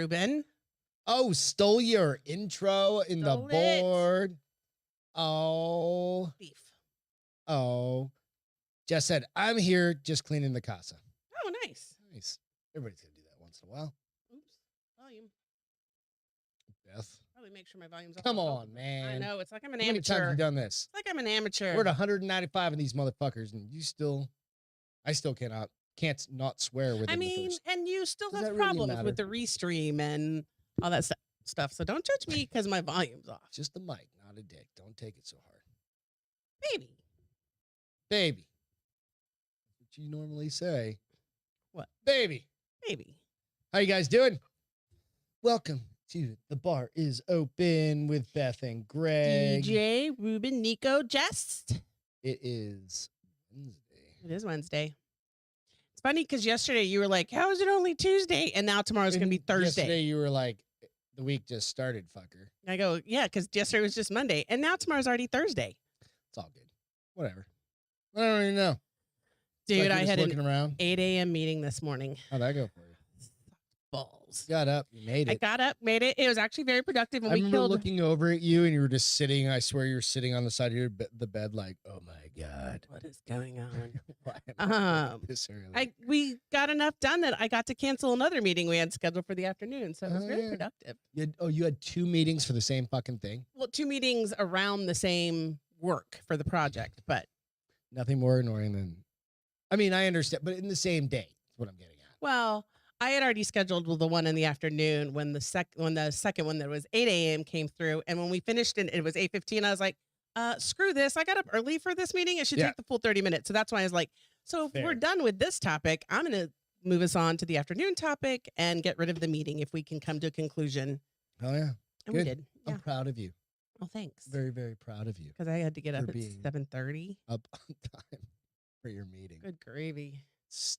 Ruben. Oh, stole your intro in the Stole it. board. Oh. Beef. Oh. Jess said, I'm here just cleaning the casa. Oh, nice. Nice. Everybody's going to do that once in a while. Oops. Volume. Beth. Probably make sure my volume's off. Come on, man. I know. It's like I'm an How many times have amateur. you done this? It's like I'm an amateur. We're at 195 of these motherfuckers, and I still can't not swear within the first. And you still Does have that really problems matter? with the restream and all that stuff. So don't judge me because my volume's off. Just the mic, not a dick. Don't take it so hard. Baby. Baby. That's what you normally say. What? Baby. Baby. How you guys doing? Welcome to The Bar is Open with Beth and Greg. DJ, Ruben, Nico, Jess. It is Wednesday. It is Wednesday. It's funny because yesterday you were like, how is it only Tuesday? And now tomorrow's going to be Thursday. Yesterday you were like, the week just started, fucker. I go, yeah, because yesterday was just Monday. And now tomorrow's already Thursday. It's all good. Whatever. I don't even know. Dude, Like I had an around. 8 a.m. meeting this morning. How'd that go for you? Balls. Got up, you made it. I got up, made it. It was actually very productive. And I we remember killed. looking over at you, and you were just sitting. I swear you were sitting on the side of the bed, like, "Oh my god, What is going on? why am I up this early?" We got enough done that I got to cancel another meeting we had scheduled for the afternoon. So it was Oh, very yeah. productive. You had 2 meetings for the same fucking thing. Well, 2 meetings around the same work for the project, but Nothing more annoying than. I mean, I understand, but in the same day. That's what I'm getting at. well, I had already scheduled the one in the afternoon when the second one that was 8 a.m. came through, and when we finished it was 8:15. I was like, screw this. I got up early for this meeting. It should Yeah. take the full 30 minutes. So that's why I was like, so if Fair. we're done with this topic, I'm going to move us on to the afternoon topic and get rid of the meeting if we can come to a conclusion. Oh yeah, And Good. we did. Yeah. I'm proud of you. Well, thanks. Very, very proud of you. Because I had to get up for at being- 7:30. Up on time for your meeting. Good gravy.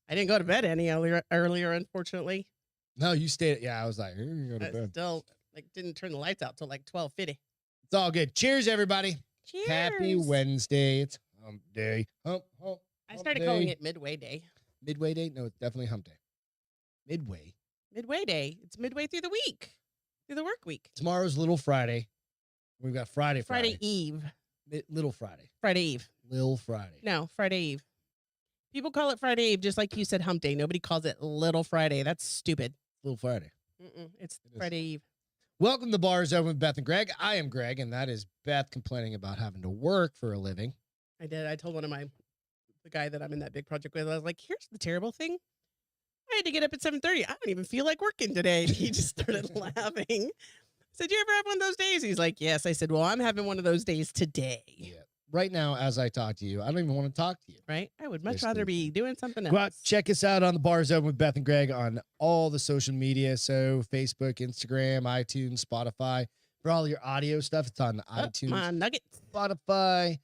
I didn't go to bed any earlier, unfortunately. No, you stayed. Yeah, I was like, "Here you go to I bed." still didn't turn the lights out till like 12:50. It's all good. Cheers, everybody. Cheers. Happy Wednesday. It's hump day. Hump. I started calling it Midway Day. Midway day? No, it's definitely hump day. Midway. Midway Day. It's midway through the week, through the work week. Tomorrow's Little Friday. We've got Friday. Friday Eve. Little Friday. Friday Eve. Lil Friday. No, Friday Eve. People call it Friday Eve, just like you said hump day. Nobody calls it Little Friday. That's stupid. Little Friday. It's It is. Friday Eve. Welcome to Bars Open with Beth and Greg. I am Greg, and that is Beth complaining about having to work for a living. I did. I told the guy that I'm in that big project with, I was like, here's the terrible thing. I had to get up at 7:30. I don't even feel like working today. And he just started laughing. I said, you ever have one of those days? He's like, yes. I said, well, I'm having one of those days today. Yeah. Right now, as I talk to you, I don't even want to talk to you. Right? I would much Basically. rather be doing something else. Go out, check us out on the Bars Open with Beth and Greg on all the social media. So Facebook, Instagram, iTunes, Spotify. For all your audio stuff, it's on iTunes, My nuggets. Spotify,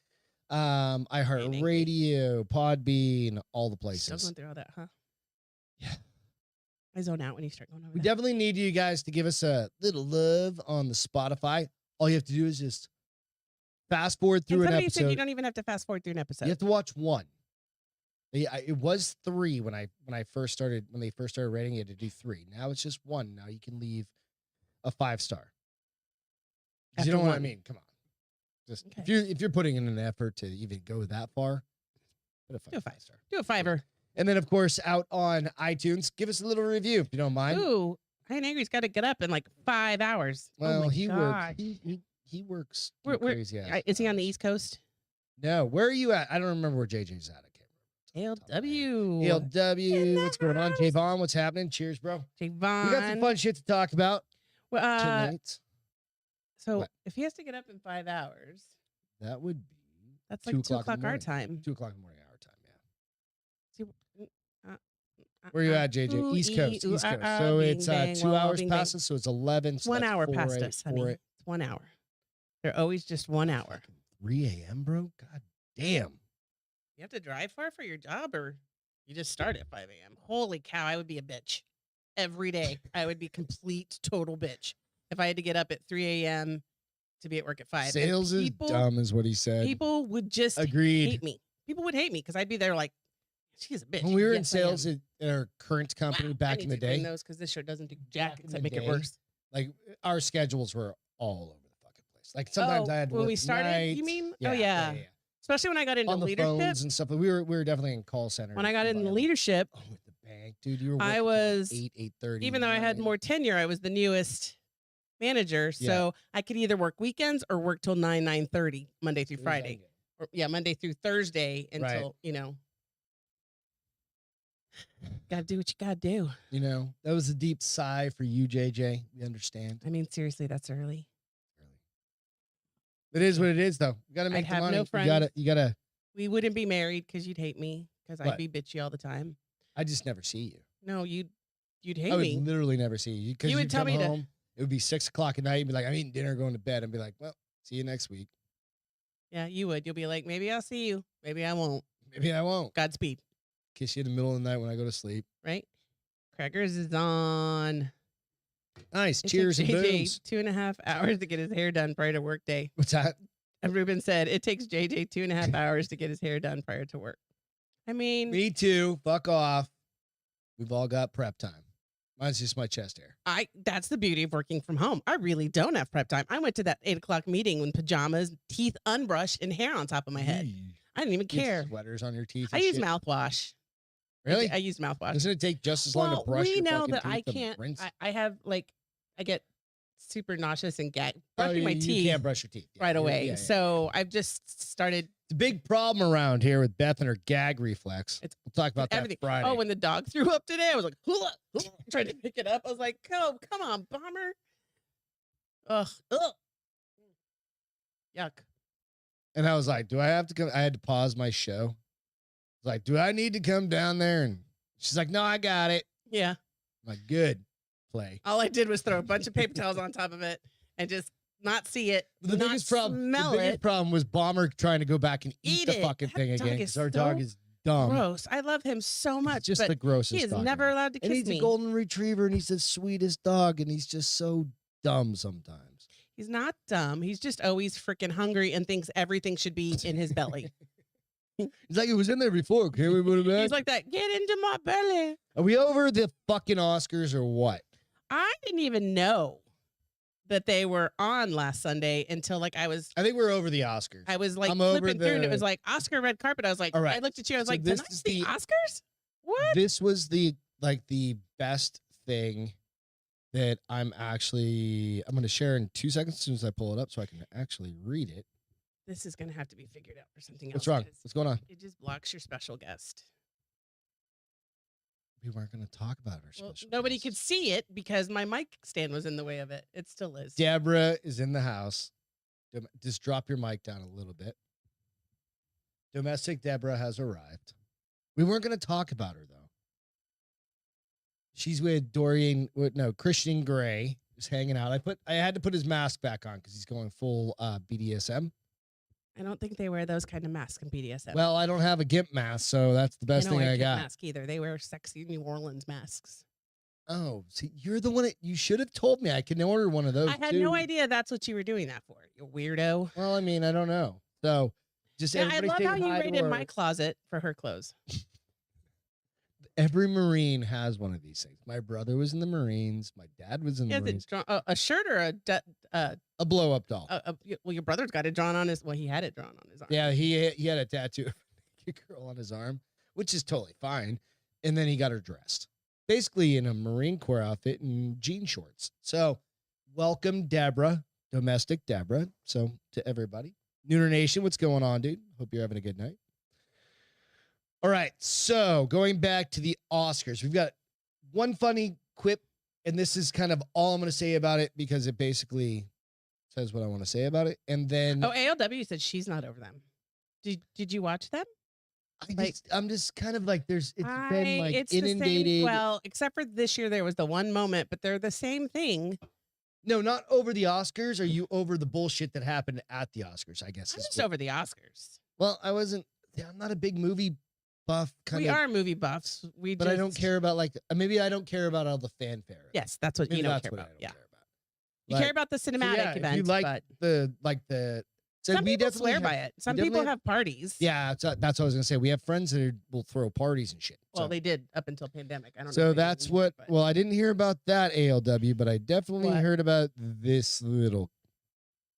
iHeartRadio, Podbean, all the Still places. going through all that, huh? Yeah. I zone out when you start going over We that. definitely need you guys to give us a little love on the Spotify. All you have to do is just fast forward through And an somebody said you episode. don't even have to fast forward through an episode. You have to watch one. Yeah, it was 3 when they first started rating. You had to do 3. Now it's just 1. Now you can leave a 5-star. 'Cause you After know what I 1. mean? Come on. Just Okay. if you're putting in an effort to even go that far, put a Do a 5-star. Do a 5-er. And then of course out on iTunes, give us a little review if you don't mind. Ooh, Iron Angry's got to get up in like 5 hours. Well, oh my he gosh. works. He works Where- crazy. Is he on the East Coast? No, where are you at? I don't remember where JJ's at. I can't remember. ALW. ALW, what's going on? Javon, what's happening? Cheers, bro. Javon. We got some fun shit to talk about Well, tonight. so What? if he has to get up in 5 hours, That would be that's 2 like 2 o'clock in the o'clock our morning. time. 2 o'clock in the morning our time. Yeah. See, Where you at, JJ? ooh, East ee, Coast. ooh, East Coast. ah, So bing, it's bang, 2 wah, hours bing, bang. past us. So it's 11. So 1 that's hour 4 past a- us, honey. 4 It's 1 hour. They're always just 1 hour. 3 a.m., bro. God damn. You have to drive far for your job, or you just start at 5 a.m. Holy cow, I would be a bitch. Every day, I would be complete, total bitch if I had to get up at 3 a.m. to be at work at 5. And Sales is dumb, is what he said. People would just Agreed. hate me. People would hate me because I'd be there like She's a bitch. When we were in Yes, I sales am. at our current company Wow, I back need in the to bring day, those because this show doesn't do jack Back in except the make it day, worse. like our schedules were all over the fucking place. Like sometimes I had to When work we started, you nights. mean? Yeah, Oh yeah, yeah. yeah. Especially when I got into On the leadership. phones and stuff. But we were definitely in call center. When I got into environment. leadership, Oh, with the bank, dude, you were I working till like was 8:30. even though I had 9. more tenure, I was the newest manager, Yeah. so I could either work weekends or work till 9:30 Monday through As Friday. good. Or, yeah, Monday through Thursday Right. until gotta do what you gotta do. You know, that was a deep sigh for you, JJ. We understand. I mean, seriously, that's early. It is what it is, though. You got to make I'd the have money. no friends. You gotta. We wouldn't be married because you'd hate me because I'd What? be bitchy all the time. I just never see you. No, you'd I hate would me. literally never see you because You would you'd tell come me to- home. It would be 6:00 at night. You'd be like, I'm eating dinner, going to bed, and be like, well, see you next week. Yeah, you would. You'll be like, maybe I'll see you. Maybe I won't. Maybe I won't. Godspeed. Kiss you in the middle of the night when I go to sleep. Right? Crackers is on. Nice. It Cheers and takes JJ booms. 2.5 hours to get his hair done prior to work day. What's that? And Ruben said it takes JJ 2.5 hours to get his hair done prior to work. I mean, Me too. Fuck off. We've all got prep time. Mine's just my chest hair. that's the beauty of working from home. I really don't have prep time. I went to that 8:00 meeting in pajamas, teeth unbrushed, and hair on top of my head. Eee. I didn't even You have care. Sweaters on your teeth. I and use shit. mouthwash. Really? I use mouthwash. Doesn't it take just as long Well, to brush we your know fucking that I teeth and can't. rinse? I have I get super nauseous and gag Oh, brushing my you teeth can't brush your teeth. Yeah, right you're- away. yeah, yeah. So I've just started. It's a big problem around here with Beth and her gag reflex. It's We'll talk about that everything. Friday. Oh, when the dog threw up today, I was like, hula, hula, trying to pick it up. I was like, oh, come on, bomber. Ugh. Yuck. And I was like, do I have to come? I had to pause my show. I was like, do I need to come down there? And she's like, no, I got it. Yeah. I'm like, good. Play. All I did was throw a bunch of paper towels on top of it and just not see it. The not biggest problem, smell the biggest it. problem was Bomber trying to go back and eat Eat the it. fucking That thing dog again is because our so dog is dumb. Gross. I love him so much. Just but the grossest. he is dog never ever. allowed to And kiss he's me. a golden retriever, and he's the sweetest dog, and he's just so dumb sometimes. He's not dumb. He's just always freaking hungry and thinks everything should be in his belly. He's like, it was in there before. Can we put it back? He's like that. Get into my belly. Are we over the fucking Oscars or what? I didn't even know that they were on last Sunday until I was I think we're over the Oscars. like I'm over flipping through and it the- was like Oscar red carpet. I was like, All right. I looked at you. I was So like, this tonight's is the the- Oscars? What? This was the best thing that I'm going to share in 2 seconds as soon as I pull it up so I can actually read it. This is going to have to be figured out for something else. What's wrong? 'cause What's going on? It just blocks your special guest. We weren't going to talk about our Well, special nobody guest. could see it because my mic stand was in the way of it. It still is. Deborah is in the house. Just drop your mic down a little bit. Domestic Deborah has arrived. We weren't going to talk about her, though. She's with Christian Grey is hanging out. I had to put his mask back on because he's going full BDSM. I don't think they wear those kind of masks in BDSM. Well, I don't have a GIMP mask, so that's the best they don't thing wear I a got. mask either. They wear sexy New Orleans masks. Oh, see, you're the one you should have told me. I can order one of those. I had too. no idea that's what you were doing that for. You weirdo. Well, I mean, I don't know. So, just Yeah, I everybody love say how you hi to raided her. my closet for her clothes. Every Marine has one of these things. My brother was in the Marines. My dad was in the Is Marines. it drawn, a shirt or A blow up doll. well, your brother's got it drawn on his. Well, he had it drawn on his arm. Yeah, he had a tattoo of a naked girl on his arm, which is totally fine. And then he got her dressed, basically in a Marine Corps outfit and jean shorts. So, welcome, Deborah, domestic Deborah. So, to everybody, Nooner Nation, what's going on, dude? Hope you're having a good night. All right, so going back to the Oscars, we've got one funny quip, and this is kind of all I'm going to say about it because it basically says what I want to say about it. And then, Oh, ALW said she's not over them. Did you watch them? I'm just kind of like it's been like It's the same- inundated. well, except for this year, there was the one moment, but they're the same thing. No, not over the Oscars. Are you over the bullshit that happened at the Oscars? I guess. I'm is just what- over the Oscars. Well, I'm not a big movie buff kind We of. are movie buffs. But I don't care about maybe I don't care about all the fanfare. Yes, that's what Maybe you don't that's care what about. I don't Yeah, care about. you But- care about the So, cinematic yeah, if event, you like but the So Some we people definitely swear by have, it. Some definitely people have parties. Yeah, that's what I was gonna say. We have friends that will throw parties and shit. Well, So, they did up until pandemic. I don't know. so if they do that's anymore, what. but Well, I didn't hear about that ALW, but I definitely What? heard about this little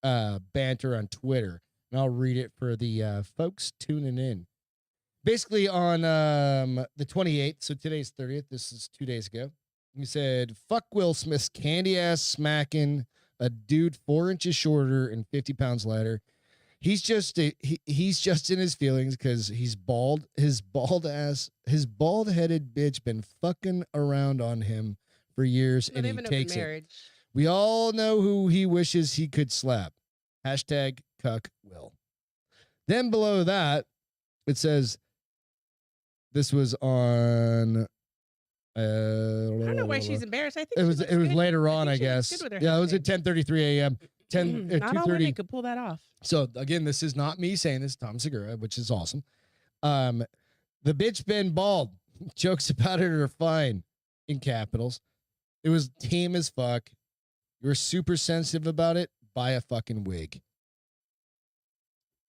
banter on Twitter, and I'll read it for the folks tuning in. Basically, on the 28th, so today's 30th. This is 2 days ago. He said, "Fuck Will Smith's candy ass smacking a dude 4 inches shorter and 50 pounds lighter. He's just he's just in his feelings because he's bald. His bald headed bitch been fucking around on him for years, no, and they he have an open takes it. marriage. We all know who he wishes he could slap. Hashtag cuck Will." Then below that, it says this was on. I don't know why she's embarrassed. I think It was she looks was good. later on, I think she looks guess. good with her Yeah, head it was at shaved. 10:33 a.m. 10 Not all 2:30. women could pull that off. So again, this is not me saying this, Tom Segura, which is awesome. The bitch been bald. Jokes about it are fine in capitals. It was tame as fuck. You were super sensitive about it. Buy a fucking wig.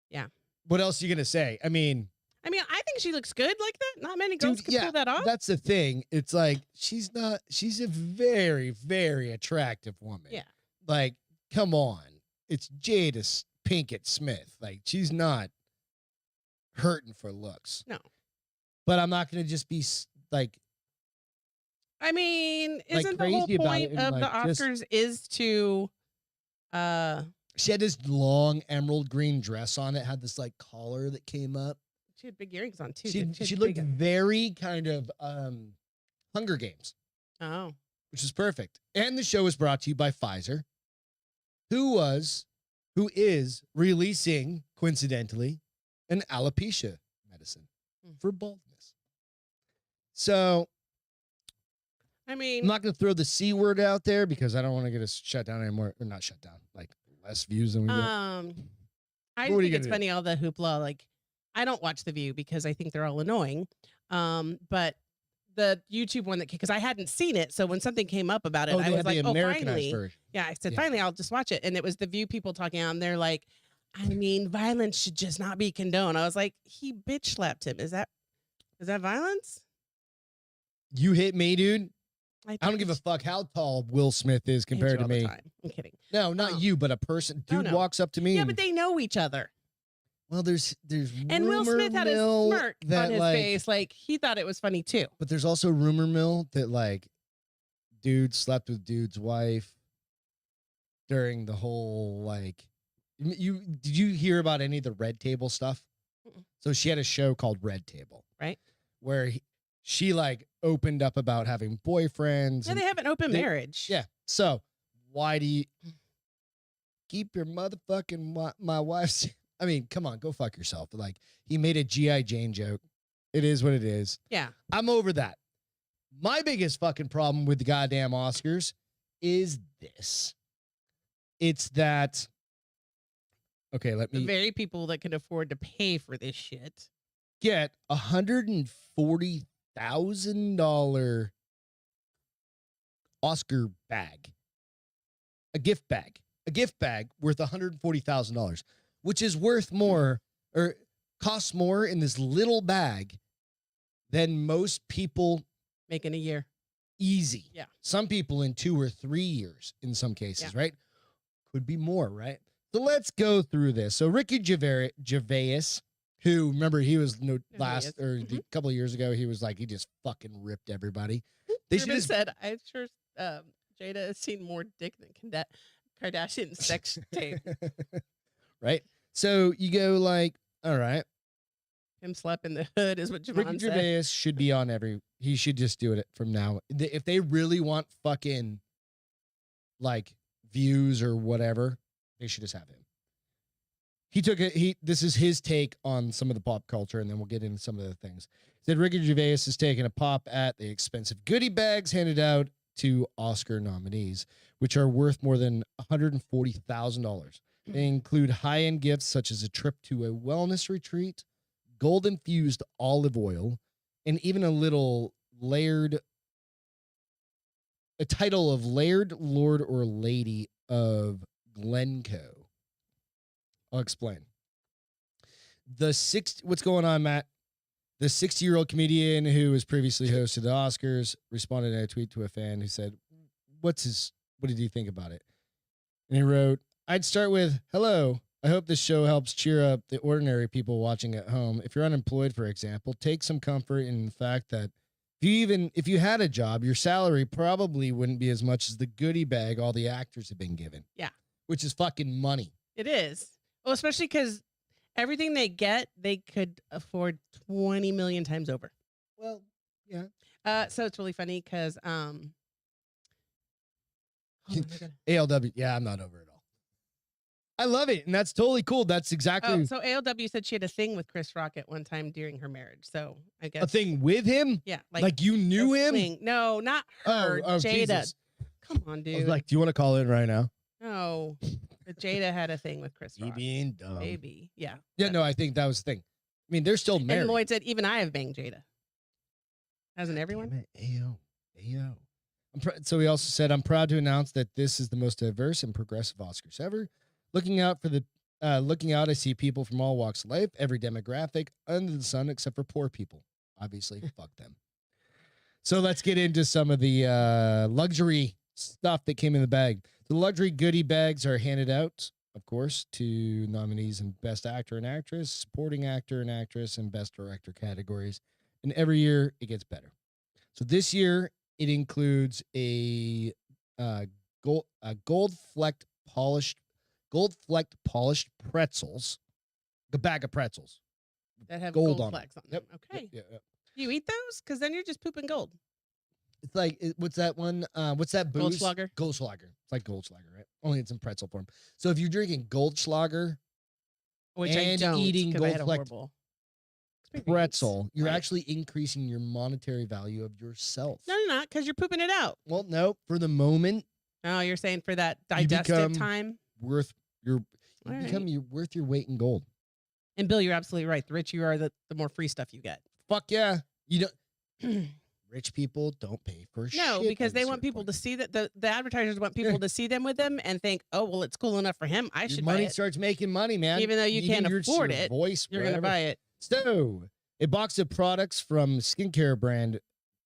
Yeah. What else are you gonna say? I mean, I think she looks good like that. Not many girls dude, can yeah, pull that off. that's the thing. It's like she's a very, very attractive woman. Yeah. Like, come on. It's Jada Pinkett Smith. Like, she's not hurting for looks. No. But I'm not going to just be like, I mean, like, isn't the whole crazy about point it and, of the like, just- Oscars is to she had this long emerald green dress on. It had this like collar that came up. she had big earrings on too. She didn't she had looked big- very kind of Hunger Games, Oh. which is perfect. And the show is brought to you by Pfizer, who is releasing, coincidentally, an alopecia medicine for baldness. So I I'm mean, not going to throw the C word out there because I don't want to get us shut down anymore. Or not shut down, like less views than we get. I What just are you think it's gonna do? funny all the hoopla. Like, I don't watch The View because I think they're all annoying. But the YouTube one because I hadn't seen it, so when something came up about it, Oh, I they was had like, the "Oh, Americanized finally!" version. Yeah, I said, Yeah. "Finally, I'll just watch it." And it was The View people talking on. They're like, "I mean, violence should just not be condoned." I was like, "He bitch slapped him. Is that violence?" You hit me, dude. I I don't give a fuck how tall Will Smith is I hit compared you to all the me. time. I'm kidding. No, not Oh. you, but a person. Oh, Dude no. walks up to me. Yeah, and- but they know each other. well, there's And Will rumor Smith had a mill smirk that, on his like, face, like he thought it was funny too. But there's also rumor mill that like dude slept with dude's wife during the whole like did you hear about any of the Red Table stuff? Mm-mm. So she had a show called Red Table, Right. where she like opened up about having boyfriends. Yeah, and they have an open they- marriage. yeah. So why do you keep your motherfucking my wife's? I mean, come on, go fuck yourself. Like he made a G.I. Jane joke. It is what it is. Yeah. I'm over that. My biggest fucking problem with the goddamn Oscars is this. It's that. Okay, let The me very people that can afford to pay for this shit. get $140,000 Oscar bag, a gift bag worth $140,000, which is worth more or costs more in this little bag than most people Making a year. easy. Yeah. Some people in 2 or 3 years in some cases, right? Could be more, right? So let's go through this. So Ricky Gervais, who remember he was he last is. or a couple of years ago, he was like he just fucking ripped everybody. They should Ruben just said, "I'm sure Jada has seen more dick than Kardashian sex tape." right. So you go like, all right, Him slapping the hood is what Ricky Javon said. Gervais should be on every. He should just do it from now. If they really want fucking like views or whatever, they should just have him. He took it. This is his take on some of the pop culture, and then we'll get into some of the things. He said Ricky Gervais is taking a pop at the expensive goodie bags handed out to Oscar nominees, which are worth more than $140,000. They include high-end gifts such as a trip to a wellness retreat, gold-infused olive oil, and even a title of Laird, Lord, or Lady of Glencoe. I'll explain. What's going on, Matt? The 60-year-old comedian who was previously hosted the Oscars responded in a tweet to a fan who said, what did you think about it? And he wrote, I'd start with, hello. I hope this show helps cheer up the ordinary people watching at home. If you're unemployed, for example, take some comfort in the fact that if you had a job, your salary probably wouldn't be as much as the goodie bag all the actors have been given. Yeah. Which is fucking money. It is. Well, especially because everything they get, they could afford 20 million times over. Well, yeah. So it's really funny because ALW, yeah, I'm not over it all. I love it, and that's totally cool. That's exactly. Oh, so ALW said she had a thing with Chris Rock at one time during her marriage. So I guess a thing with him. Yeah, like you knew him. Swing. No, not her. Jada. Jesus. Come on, dude. I was like, do you want to call in right now? No, but Jada had a thing with Chris You Rock. being dumb. Maybe, yeah. Yeah, no, I think that was the thing. I mean, they're still married. And Lloyd said, even I have banged Jada. Hasn't everyone? Ayo. So he also said, I'm proud to announce that this is the most diverse and progressive Oscars ever. Looking out, I see people from all walks of life, every demographic under the sun, except for poor people. Obviously, fuck them. So let's get into some of the luxury stuff that came in the bag. The luxury goodie bags are handed out, of course, to nominees in Best Actor and Actress, Supporting Actor and Actress, and Best Director categories. And every year it gets better. So this year it includes a gold flecked polished pretzels, a bag of pretzels That have gold gold on flecks on them. them. Okay. Yep. Do you eat those? Because then you're just pooping gold. It's like, what's that one? What's that booze? Goldschlager. Goldschlager. It's like Goldschlager, right? Only it's in pretzel form. So if you're drinking Goldschlager Which I and don't, eating 'cause I had a gold-flecked horrible experience. pretzel, you're Right. actually increasing your monetary value of yourself. No, you're not, because you're pooping it out. Well, no, for the moment, Oh, you're saying for that You digestive become- time? worth your All right. worth your weight in gold. And Bill, you're absolutely right. The richer you are, the more free stuff you get. Fuck yeah. You don't rich people don't pay for shit. No, because at a they want certain people point. to see that the advertisers want people to see them with them and think, oh, well, it's cool enough for him. I Your should buy money it. starts making money, man. Even though you can't your afford it, voice, You're going to whatever. buy it. So, a box of products from skincare brand.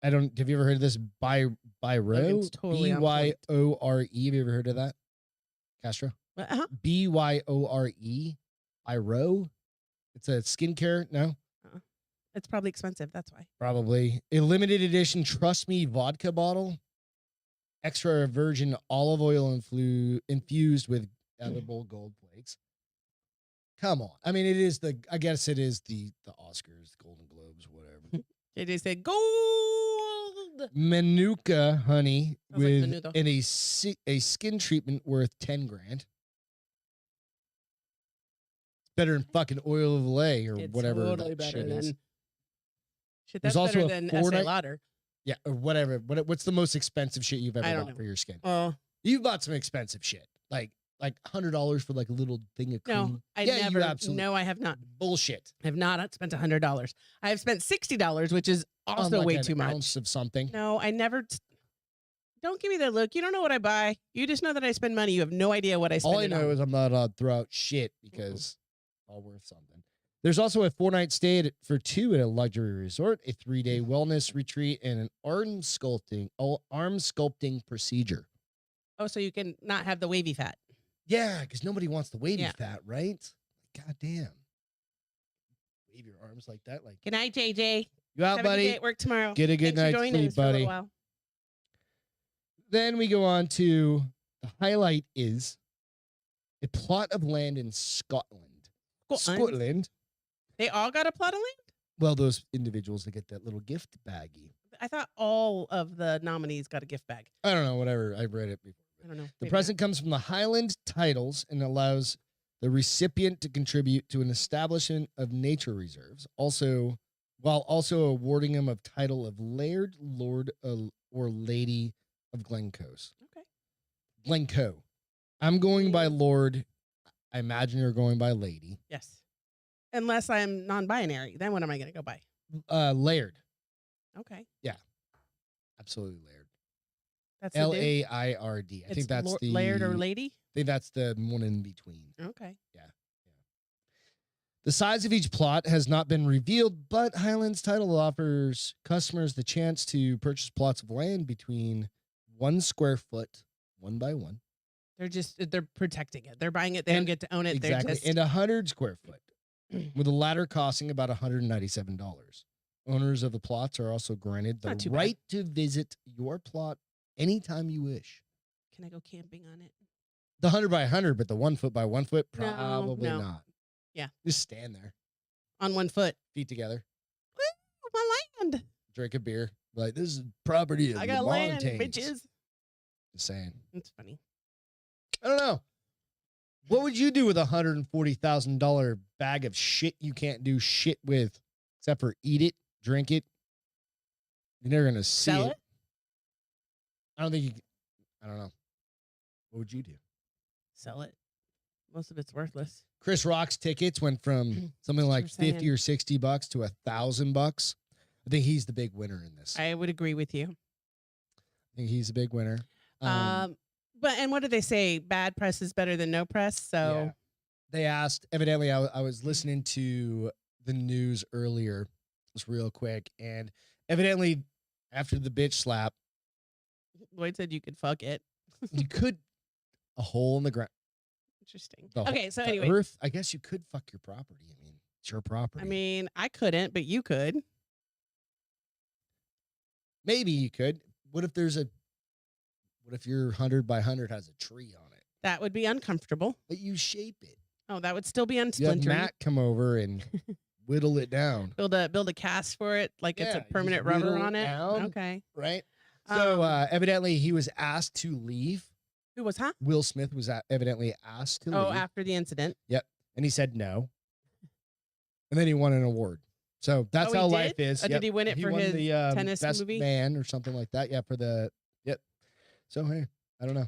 Have you ever heard of this? Byro? Logan's totally on point. Byore. Have you ever heard of that? Castro? Uh-huh. Byore. Byro? It's a skincare. No? It's probably expensive. That's why. Probably. A limited edition Trust Me vodka bottle. Extra virgin olive oil infused with edible gold flakes. Come on. I mean, I guess it is the Oscars, the Golden Globes, whatever. They just said gold. Manuka honey Sounds like with Menudo. and a skin treatment worth 10 grand. It's better than fucking oil of Olay or It's whatever totally that better shit than. is. Shit, There's that's also better a than Fortnite- Estee Lauder. Yeah, or whatever. What's the most expensive shit you've I ever don't bought know. for your skin? Oh You've bought some expensive shit, like $100 for like a little thing of cream. no, I Yeah, you never. absolutely- No, I have not. Bullshit. I have not spent $100. I have spent $60, which is On also like way an too much. ounce of something. No, I never. Don't give me that look. You don't know what I buy. You just know that I spend money. You have no idea what I spend. All I it know on. is I'm not allowed to throw out shit because it's all worth something. There's also a 4-night stay for 2 at a luxury resort, a 3-day wellness retreat, and an arm sculpting procedure. Oh, so you can not have the wavy fat. Yeah, because nobody wants the wavy Yeah. fat, right? God damn. Wave your arms like that. Like, Good night, JJ. you out, Have a good day buddy? at work tomorrow. Get a good Thanks for night's joining sleep, us for a little buddy. while. Then we go on to the highlight is a plot of land in Scotland. Scotland. They all got a plot of land? Well, those individuals that get that little gift baggie. I thought all of the nominees got a gift bag. I don't know, whatever. I've read it before. I don't know. The Maybe present comes from the Highland titles and allows the recipient to contribute to an establishment of nature reserves, while also awarding him a title of Laird, Lord, or Lady of Glencoe's. not. Okay. Glencoe. I'm going by Lord. I imagine you're going by Lady. Yes. Unless I'm non-binary, then what am I going to go by? Laird. Okay. Absolutely Laird. That's the dude? Laird. I It's think that's the Laird or lady? I think that's the one in between. Okay. Yeah. The size of each plot has not been revealed, but Highlands Title offers customers the chance to purchase plots of land between 1 square foot, 1 by 1. They're protecting it. They're buying it. They don't get to own it. Exactly. They're just And 100 square foot, with the latter costing about $197. Owners of the plots are also granted the Not too bad. right to visit your plot anytime you wish. Can I go camping on it? The 100 by 100, but the 1 foot by 1 foot, No, probably no. not. Yeah. Just stand there, On 1 foot. feet together, Woo, my land. drink a beer. Like, this is property of I the got land, Montagnes. bitches. Just saying. It's funny. I don't know. What would you do with a $140,000 bag of shit you can't do shit with, except for eat it, drink it? You're never gonna see Sell it. it? I don't think you. I don't know. What would you do? Sell it. Most of it's worthless. Chris Rock's tickets went from something like That's what we're 50 or $60 to $1,000. I think he's the big winner in this. I would agree with you. I think he's a big winner. But what did they say? Bad press is better than no press. So Yeah. They asked, evidently, I was listening to the news earlier, just real quick, and evidently, after the bitch slap, Lloyd said you could fuck it. you could, a hole in the ground. Interesting. The Okay, so the anyway, Earth, I guess you could fuck your property. I mean, it's your property. I mean, I couldn't, but you could. Maybe you could. What if your 100 by 100 has a tree on it? That would be uncomfortable. But you shape it. Oh, that would still be You have unsplintered. Matt come over and whittle it down, Build a cast for it, like it's Yeah, a you just permanent rubber whittle on it it. down. Okay. right? So Um, evidently he was asked to leave. Who was, huh? Will Smith was evidently asked to Oh, leave, after the incident. and he said no. And then he won an award. So that's Oh, he how did? life is. Oh, did he win it for won his the, tennis best movie? man or something like that? Yeah, for the So hey, I don't know.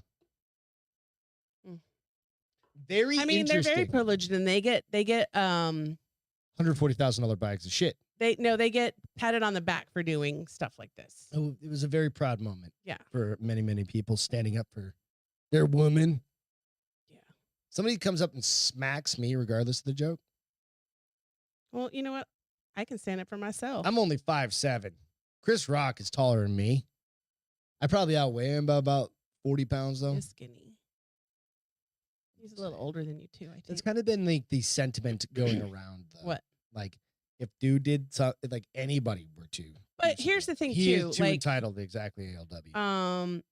Mm. Very I mean, they're interesting. very privileged, and they get $140,000 bags of shit. they get patted on the back for doing stuff like this. Oh, it was a very proud moment. Yeah. For many, many people standing up for their woman. Yeah. Somebody comes up and smacks me regardless of the joke. Well, you know what? I can stand up for myself. I'm only 5'7". Chris Rock is taller than me. I probably outweigh him by about 40 pounds though. He's skinny. He's a little older than you too, I think. That's kind of been like the sentiment going around. Though. What? Like if dude did something, like anybody were to. But here's the thing he too, is too like entitled to exactly ALW.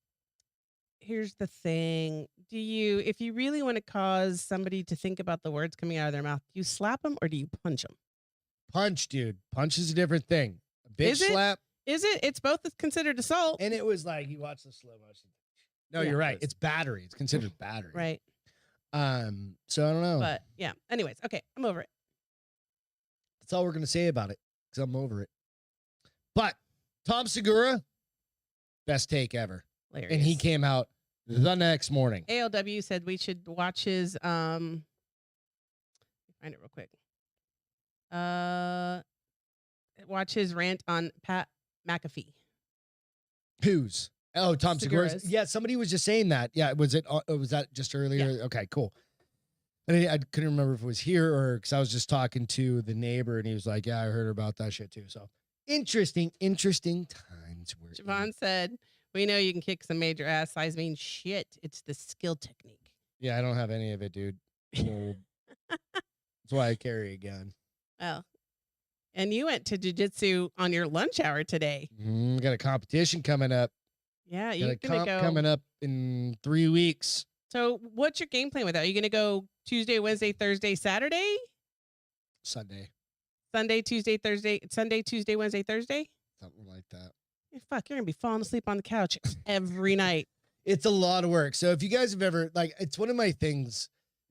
Here's the thing. If you really want to cause somebody to think about the words coming out of their mouth, do you slap them or do you punch them? Punch, dude. Punch is a different thing. A bitch Is it? slap. Is it? It's both considered assault. And it was like, you watch the slow motion. No, Yeah. you're right. It's battery. It's considered battery. Right. So I don't know. But yeah. Anyways, okay, I'm over it. That's all we're going to say about it because I'm over it. But Tom Segura, best take ever. Hilarious. And he came out the next morning. ALW said we should watch his find it real quick. Watch his rant on Pat McAfee. Who's? Oh, Tom Segura's. Segura's. Yeah, somebody was just saying that. Yeah, was that just earlier? Okay, cool. And I couldn't remember if it was here or because I was just talking to the neighbor and he was like, yeah, I heard about that shit too. So interesting times. Javon said, we know you can kick some major ass. Size means shit. It's the skill technique. Yeah, I don't have any of it, dude. I'm old. That's why I carry a gun. Well, and you went to jiu-jitsu on your lunch hour today. Got a competition coming up. Yeah, Got you're a going to comp go. coming up in 3 weeks. So what's your game plan with that? Are you going to go Tuesday, Wednesday, Thursday, Saturday? Sunday. Sunday, Tuesday, Thursday, Sunday, Tuesday, Wednesday, Thursday? Something like that. Fuck, you're going to be falling asleep on the couch every night. It's a lot of work. So if you guys have ever it's one of my things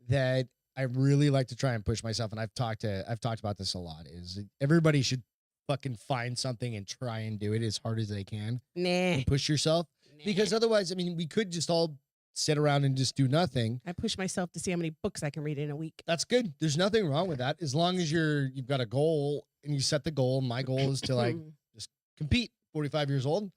that I really like to try and push myself, and I've talked about this a lot, is everybody should fucking find something and try and do it as hard as they can Nah. and push yourself. Because otherwise, I mean, we could just all sit around and just do nothing. I push myself to see how many books I can read in a week. That's good. There's nothing wrong with that. As long as you've got a goal and you set the goal. My goal is to like compete 45 years old.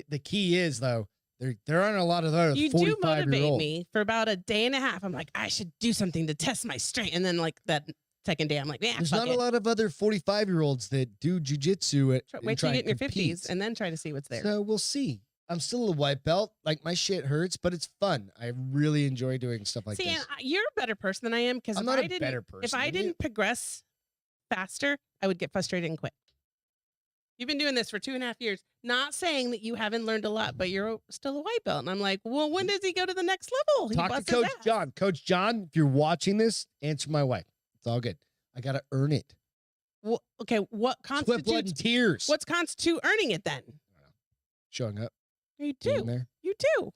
The key is though, there aren't a lot of other You do 45 year motivate old. me for about a day and a half. I'm like, I should do something to test my strength. And then like that second day I'm like, yeah, There's fuck not it. a lot of other 45-year-olds that do jujitsu. Wait till you get in your 50s and then try to see what's there. So we'll see. I'm still a white belt. Like, my shit hurts, but it's fun. I really enjoy doing stuff like See, this. you're a better person than I am because I'm if not I a didn't, better person if I than you. didn't progress faster, I would get frustrated and quit. You've been doing this for 2.5 years. Not saying that you haven't learned a lot, but you're still a white belt. And I'm like, well, when does he go to the next level? Talk to Coach John. Coach John, if you're watching this, answer my wife. It's all good. I got to earn it. Well, okay, what Sweat, blood, constitutes and tears. What's constitute earning it then? Showing up. You being do. there. You do.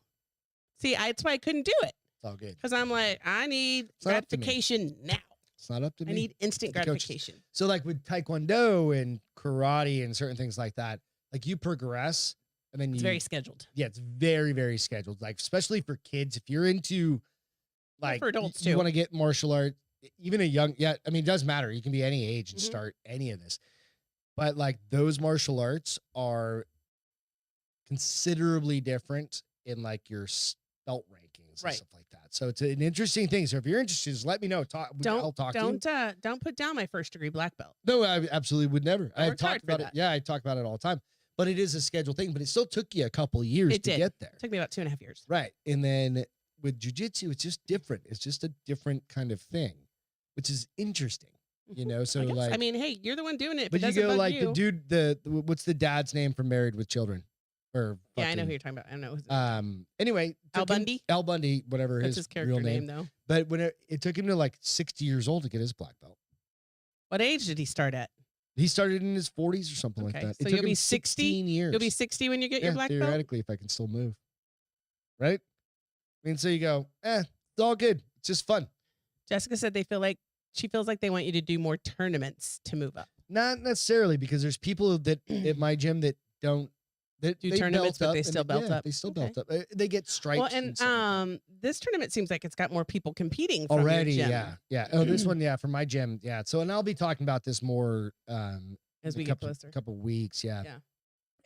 See, that's why I couldn't do it. It's all good. Because I'm like, I need It's not up to me. gratification now. It's not up to me. I need instant The coaches. gratification. So, like, with Taekwondo and karate and certain things like that, like, you progress and then It's very scheduled. yeah, it's very, very scheduled. Like, especially for kids, if you're into, Well, like, for adults, you too. want to get martial art, even a young, yeah, I mean, it does matter. You can be any age and Mhm. start any of this. But, like, those martial arts are considerably different in, like, your belt rankings and Right. stuff like that. So it's an interesting thing. So if you're interested, just let me know. I'll talk to you. Don't put down my first degree black belt. No, I absolutely would never. I I've worked hard talked for about it. that. Yeah, I talk about it all the time. But it is a scheduled thing. But it still took you a couple years It to did. get there. It took me about 2.5 years. Right. And then with jujitsu, it's just different. It's just a different kind of thing, which is interesting. You know, so I guess. like, I mean, hey, you're the one doing it. If but it you doesn't go bug like you, the dude, the what's the dad's name from Married with Children? Or yeah, I know fucking- who you're talking about. I don't know. His name. Anyway, Al took him- Bundy? Al Bundy, whatever That's his character real name, though. But when it took him to like 60 years old to get his black belt. What age did he start at? He started in his 40s or something like Okay, that. so It you'll took be him 60? 16 years. You'll be 60 when you get your black belt. Theoretically, if I can still move. Right? I mean, so you go, it's all good. It's just fun. Jessica said she feels like they want you to do more tournaments to move up. Not necessarily, because there's people that at my gym that don't that Do they tournaments, belt but they up and still belt yeah, up. They still Okay. belt up. They get stripes. Well, and stuff like that. this tournament seems like it's got more people competing from Already, your gym yeah. Oh, this one, yeah, for my gym, yeah. So, and I'll be talking about this more as we in a get couple, closer. couple weeks, yeah. Yeah.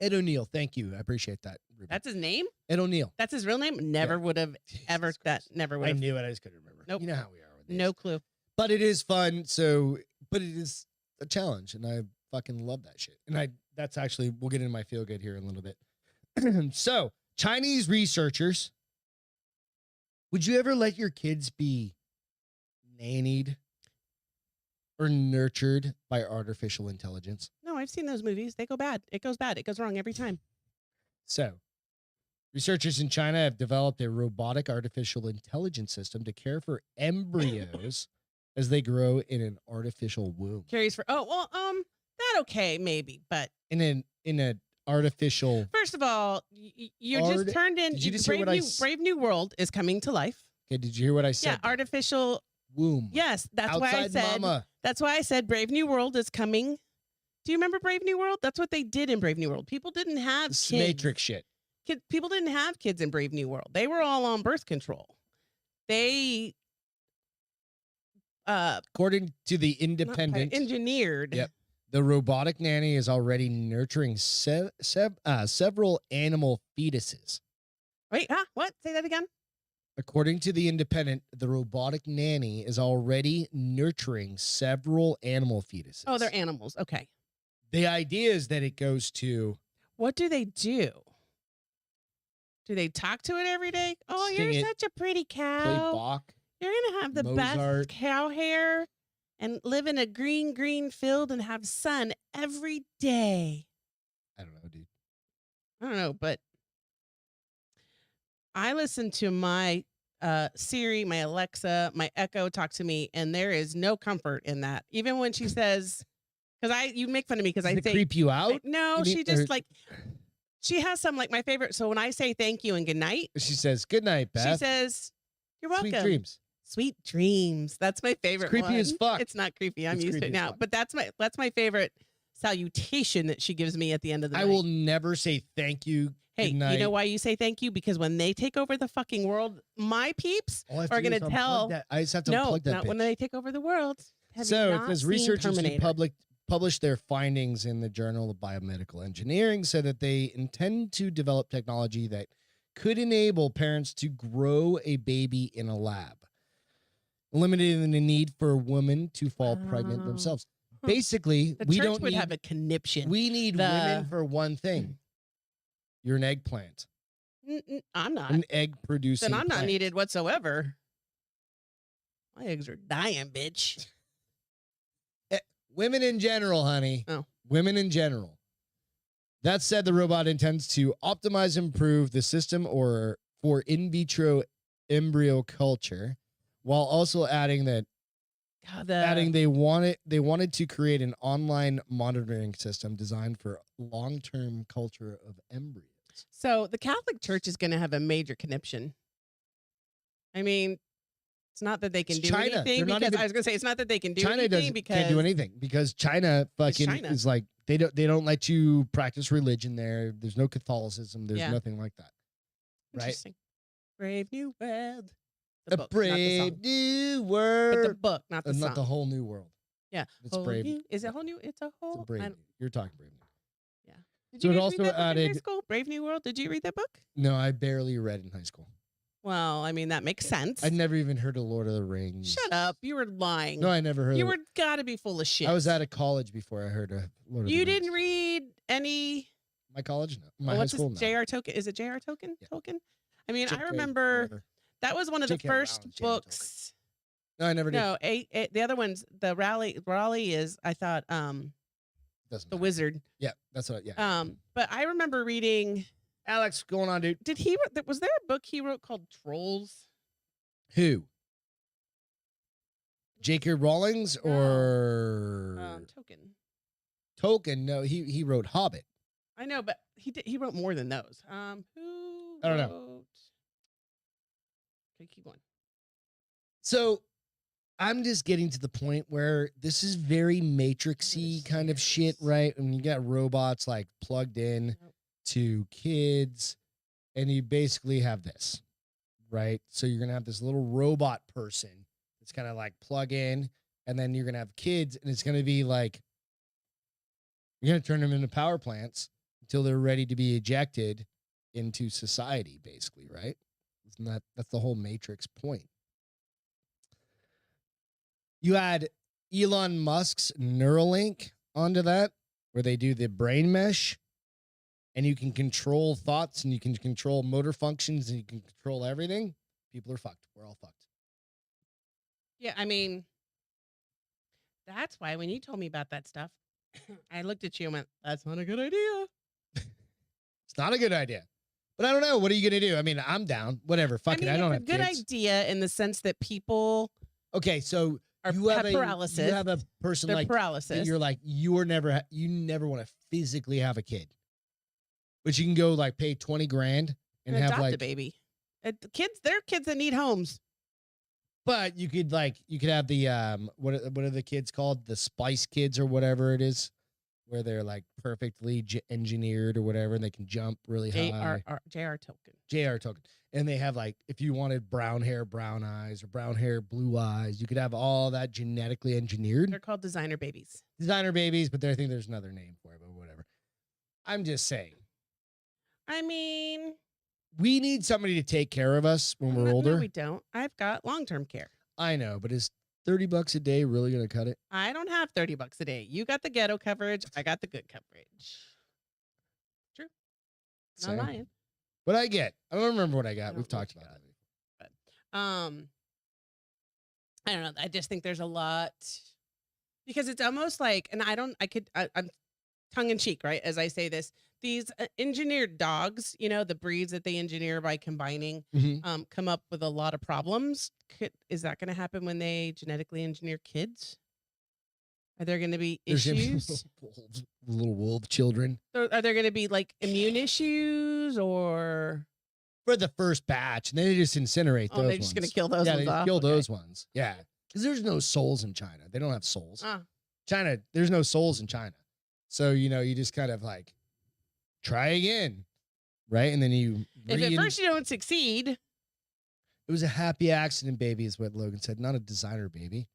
Ed O'Neill, thank you. I appreciate that. Ruben. That's his name? Ed O'Neill. That's his real name? Never would have ever Jesus that Christ. never would I have. knew it. I just couldn't remember. Nope. You know how we are with these. No clue. But it is fun. So, but it is a challenge, and I fucking love that shit. And that's actually, we'll get into my feel good here in a little bit. So, Chinese researchers, would you ever let your kids be nannied or nurtured by artificial intelligence? No, I've seen those movies. They go bad. It goes bad. It goes wrong every time. So, researchers in China have developed a robotic artificial intelligence system to care for embryos as they grow in an artificial womb. Carries for that okay maybe, but In an artificial. first of all, you just turned in. Did you just hear what I Brave New World is coming to life. Okay, did you hear what I said? Yeah, artificial. Womb. Yes, that's why I Outside said. mama. That's why I said Brave New World is coming. Do you remember Brave New World? That's what they did in Brave New World. People didn't have This is kids. Matrix shit. People didn't have kids in Brave New World. They were all on birth control. They According to the not Independent, engineered. Yep. the robotic nanny is already nurturing several animal fetuses. Wait, huh? What? Say that again. According to the Independent, the robotic nanny is already nurturing several animal fetuses. Oh, they're animals. Okay. The idea is that it goes to What do they do? Do they talk to it every day? Oh, Sing you're it, such a pretty play cow. Bach. You're gonna have the Mozart. best cow hair and live in a green field and have sun every day. I don't know, dude. I don't know, but I listen to my Siri, my Alexa, my Echo talk to me, and there is no comfort in that. Even when she says, because you make fun of me because I Does it say creep you out? no, You she mean- just or- like she has some like my favorite. So when I say thank you and good night, She says, "Good night, Beth. she says, "You're welcome." Sweet dreams." Sweet dreams. That's my favorite. creepy one. as fuck. It's not creepy. I'm It's used to creepy it as now. fuck. But that's my favorite salutation that she gives me at the end of the I night. will never say thank you. Hey, good night. you know why you say thank you? Because when they take over the fucking world, my peeps All I have are to do gonna is unplug tell- that. I just have to no, unplug that not bitch. when they take over the world. Have you So it not says seen researchers who Terminator? published their findings in the Journal of Biomedical Engineering said that they intend to develop technology that could enable parents to grow a baby in a lab. eliminating the need for women to fall pregnant Oh. themselves. Huh. Basically, The we church don't would need have a conniption. we need women for one thing. You're an eggplant, I'm not. an egg producing. Then I'm not plant. needed whatsoever. My eggs are dying, bitch. Women in general, honey. Oh. Women in general. That said, the robot intends to optimize and improve the system or for in vitro embryo culture, while also adding that God, they wanted to create an online monitoring system designed for long-term culture of embryos. So the Catholic Church is going to have a major conniption. I mean, it's not that they can It's do China. anything They're not because even- I was going to say it's not that they can do China anything because can't do anything because China fucking China. is like they don't let you practice religion there. There's no Catholicism. There's Yeah. nothing like that. Right? Interesting. Brave New World. The A book, not the brave song. new But world. the book, not the song. Not the whole new world. Yeah. It's Whole brave. new- is it whole new? It's a It's whole. a brave. New. You're talking brave. New. Did So you it guys also read that book in high added- school? Brave New World. Did you read that book? No, I barely read in high school. Well, I mean that makes sense. I never even heard of Lord of the Rings. Shut up! You were lying. No, I never heard. You of were got to be full of shit. I was out of college before I heard of Lord of the You Rings. didn't read any. My college? No. My oh, high what's school? this? No. J.R. Tolkien? Is it J.R. Tolkien? Yeah. Tolkien? I mean, J.K. I remember whatever. that was one of the J.K. first Rowling, J.R. Tolkien. books. No, I never did. No, the other ones. The Raleigh is. I thought Doesn't the matter. Wizard. Yeah, that's what. Yeah. But I remember reading. Alex, what's going on, dude? Did he? Was there a book he wrote called Trolls? Who? J.K. Rawlings No. or Tolkien. Tolkien? No, he wrote Hobbit. I know, but he wrote more than those. Who? I don't know. wrote- Okay, keep going. So I'm just getting to the point where this is very matrixy kind of shit, right? And you got robots like plugged in Nope. to kids, and you basically have this, right? So you're gonna have this little robot person that's kind of like plug in, and then you're gonna have kids, and it's gonna be like you're gonna turn them into power plants until they're ready to be ejected into society, basically, right? Isn't that's the whole Matrix point? You add Elon Musk's Neuralink onto that, where they do the brain mesh, and you can control thoughts and you can control motor functions and you can control everything. People are fucked. We're all fucked. Yeah, I mean, that's why when you told me about that stuff, I looked at you and went, "That's not a good idea." It's not a good idea. But I don't know. What are you going to do? I mean, I'm down. Whatever. Fuck it. I don't it's have a good kids. idea in the sense that people Okay, so have you have paralysis. You have a person They're like that paralysis. you're like you never want to physically have a kid, but you can go like pay 20 grand and have adopt like a baby. Kids, they're kids that need homes. But you could have the what are the kids called? The Spice Kids or whatever it is, where they're like perfectly engineered or whatever, and they can jump really high. J.R. Tolkien. J.R. Tolkien, and they have like if you wanted brown hair, brown eyes, or brown hair, blue eyes, you could have all that genetically engineered. They're called designer babies. Designer babies, but I think there's another name for it, but whatever. I'm just saying, I mean, we need somebody to take care of us when we're older. No, we don't. I've got long-term care. I know, but is $30 a day really gonna cut it? I don't have $30 a day. You got the ghetto coverage. I got the good coverage. True. Not Same. lying. But I don't remember what I got. don't We've know what talked you about got. that. I don't know. I just think there's a lot because it's almost like, and I'm tongue in cheek, right? As I say this, these engineered dogs, the breeds that they engineer by combining, Mhm. come up with a lot of problems. Is that going to happen when they genetically engineer kids? Are there going to be There's gonna be issues? little wolf children Are there going to be like immune issues or? for the first batch, and then they just incinerate Oh, those they're just going to ones. kill those Yeah, ones they off? kill Okay. those ones. Yeah, because there's no souls in China. They don't have souls. Ah. China, there's no souls in China. So you just kind of like try again, right? And then you. If at first you don't succeed, it was a happy accident, baby, is what Logan said, not a designer baby.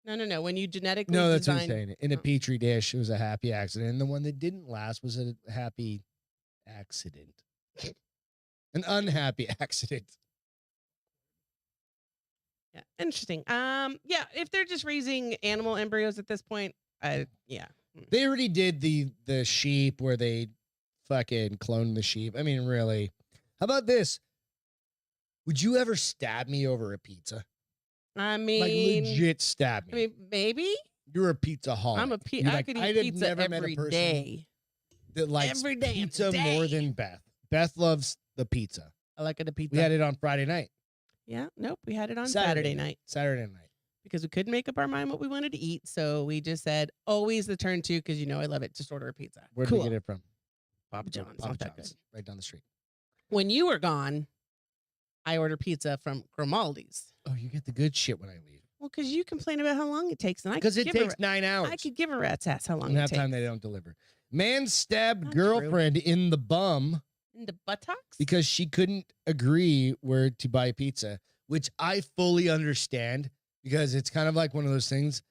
no. When you genetically No, that's what design, I'm saying. In a Oh. petri dish, it was a happy accident. And the one that didn't last was a happy accident. An unhappy accident. Yeah, interesting. Yeah, if they're just raising animal embryos at this point, yeah. They already did the sheep where they fucking cloned the sheep. I mean, really. How about this? Would you ever stab me over a pizza? I Like mean, legit stab me. Maybe. You're a pizza holic. I'm a You're I could eat I'd have pizza never met a every person day. that likes Every damn pizza day. more than Beth. Beth loves the pizza. I like it a pizza. We had it on Friday night. Yeah, nope. We had it on Saturday night. Saturday night. Because we couldn't make up our mind what we wanted to eat. So we just said, always the turn to, because I love it, just order a pizza. Where did we get it from? Papa John's. Papa Not that John's, good. right down the street. When you were gone, I ordered pizza from Grimaldi's. Oh, you get the good shit when I leave. Well, because you complain about how long it takes. Because it takes 9 hours. I could give a rat's ass how long and it half takes. time they don't deliver. Man stabbed Not girlfriend in the bum In the buttocks? because she couldn't agree where to buy pizza, which I fully understand because it's kind of like one of those things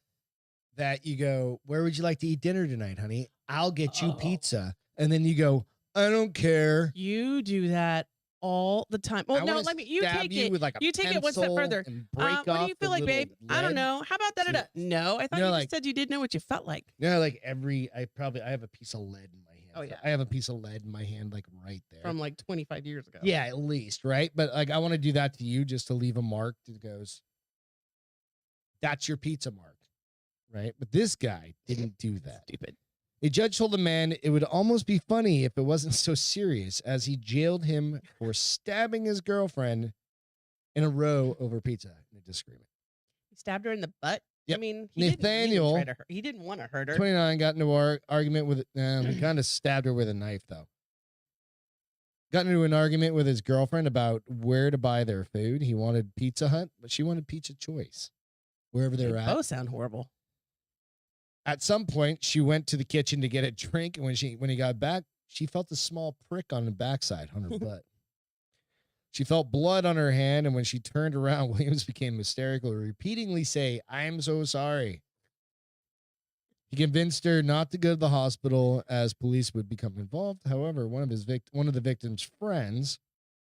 that you go, where would you like to eat dinner tonight, honey? I'll get you pizza. And then you go, I don't care. You do that all the time. Well, I no, wanna let me. You stab take you it. with like a You take it one step pencil further. and break What do off you the feel like, little babe? I don't lead. know. How about that? No, I thought you like- just said you didn't know what you felt like. Yeah, like I have a piece of lead in my hand. Oh, yeah. I have a piece of lead in my hand, like right there. From like 25 years ago. Yeah, at least, right? But like I want to do that to you just to leave a mark that goes, that's your pizza mark, right? But this guy didn't do that. Stupid. A judge told the man it would almost be funny if it wasn't so serious, as he jailed him for stabbing his girlfriend in a row over pizza in a disagreement. He stabbed her in the butt. Yep. I mean, Nathaniel, he didn't want to hurt her. 29, got into an argument with, he kind of stabbed her with a knife, though. Got into an argument with his girlfriend about where to buy their food. He wanted Pizza Hut, but she wanted Pizza Choice, wherever they're at. Both sound horrible. At some point, she went to the kitchen to get a drink, and when he got back, she felt a small prick on the backside on her butt. She felt blood on her hand, and when she turned around, Williams became hysterical, repeatedly say, "I am so sorry." He convinced her not to go to the hospital as police would become involved. However, one of the victim's friends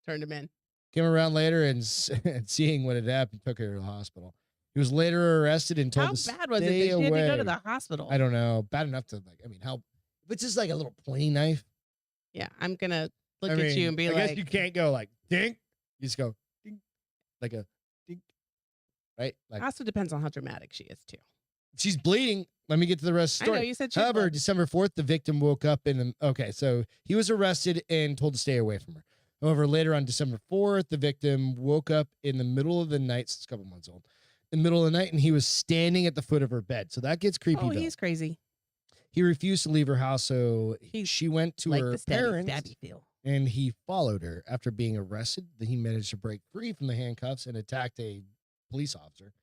Turned him in. came around later and seeing what had happened, took her to the hospital. He was later arrested and told How to bad was it that stay she had to go to away. the hospital? I don't know. Bad enough to how? If it's just like a little pointy knife. Yeah, I'm gonna look I at mean, you and be I like, guess you can't go like dink. You just go dink, like a dink, right? Like also depends on how dramatic she is too. she's bleeding. Let me get to the rest of the I know story. you said she. However, December 4th, the victim woke up so he was arrested and told to stay away from her. However, later on December 4th, the victim woke up in the middle of the night. So it's a couple months old. In the middle of the night, and he was standing at the foot of her bed. So that gets creepy. Oh, though. he's crazy. He refused to leave her house, so she went to Like her the parents, stabby feel. and he followed her. After being arrested, he managed to break free from the handcuffs and attacked a police officer.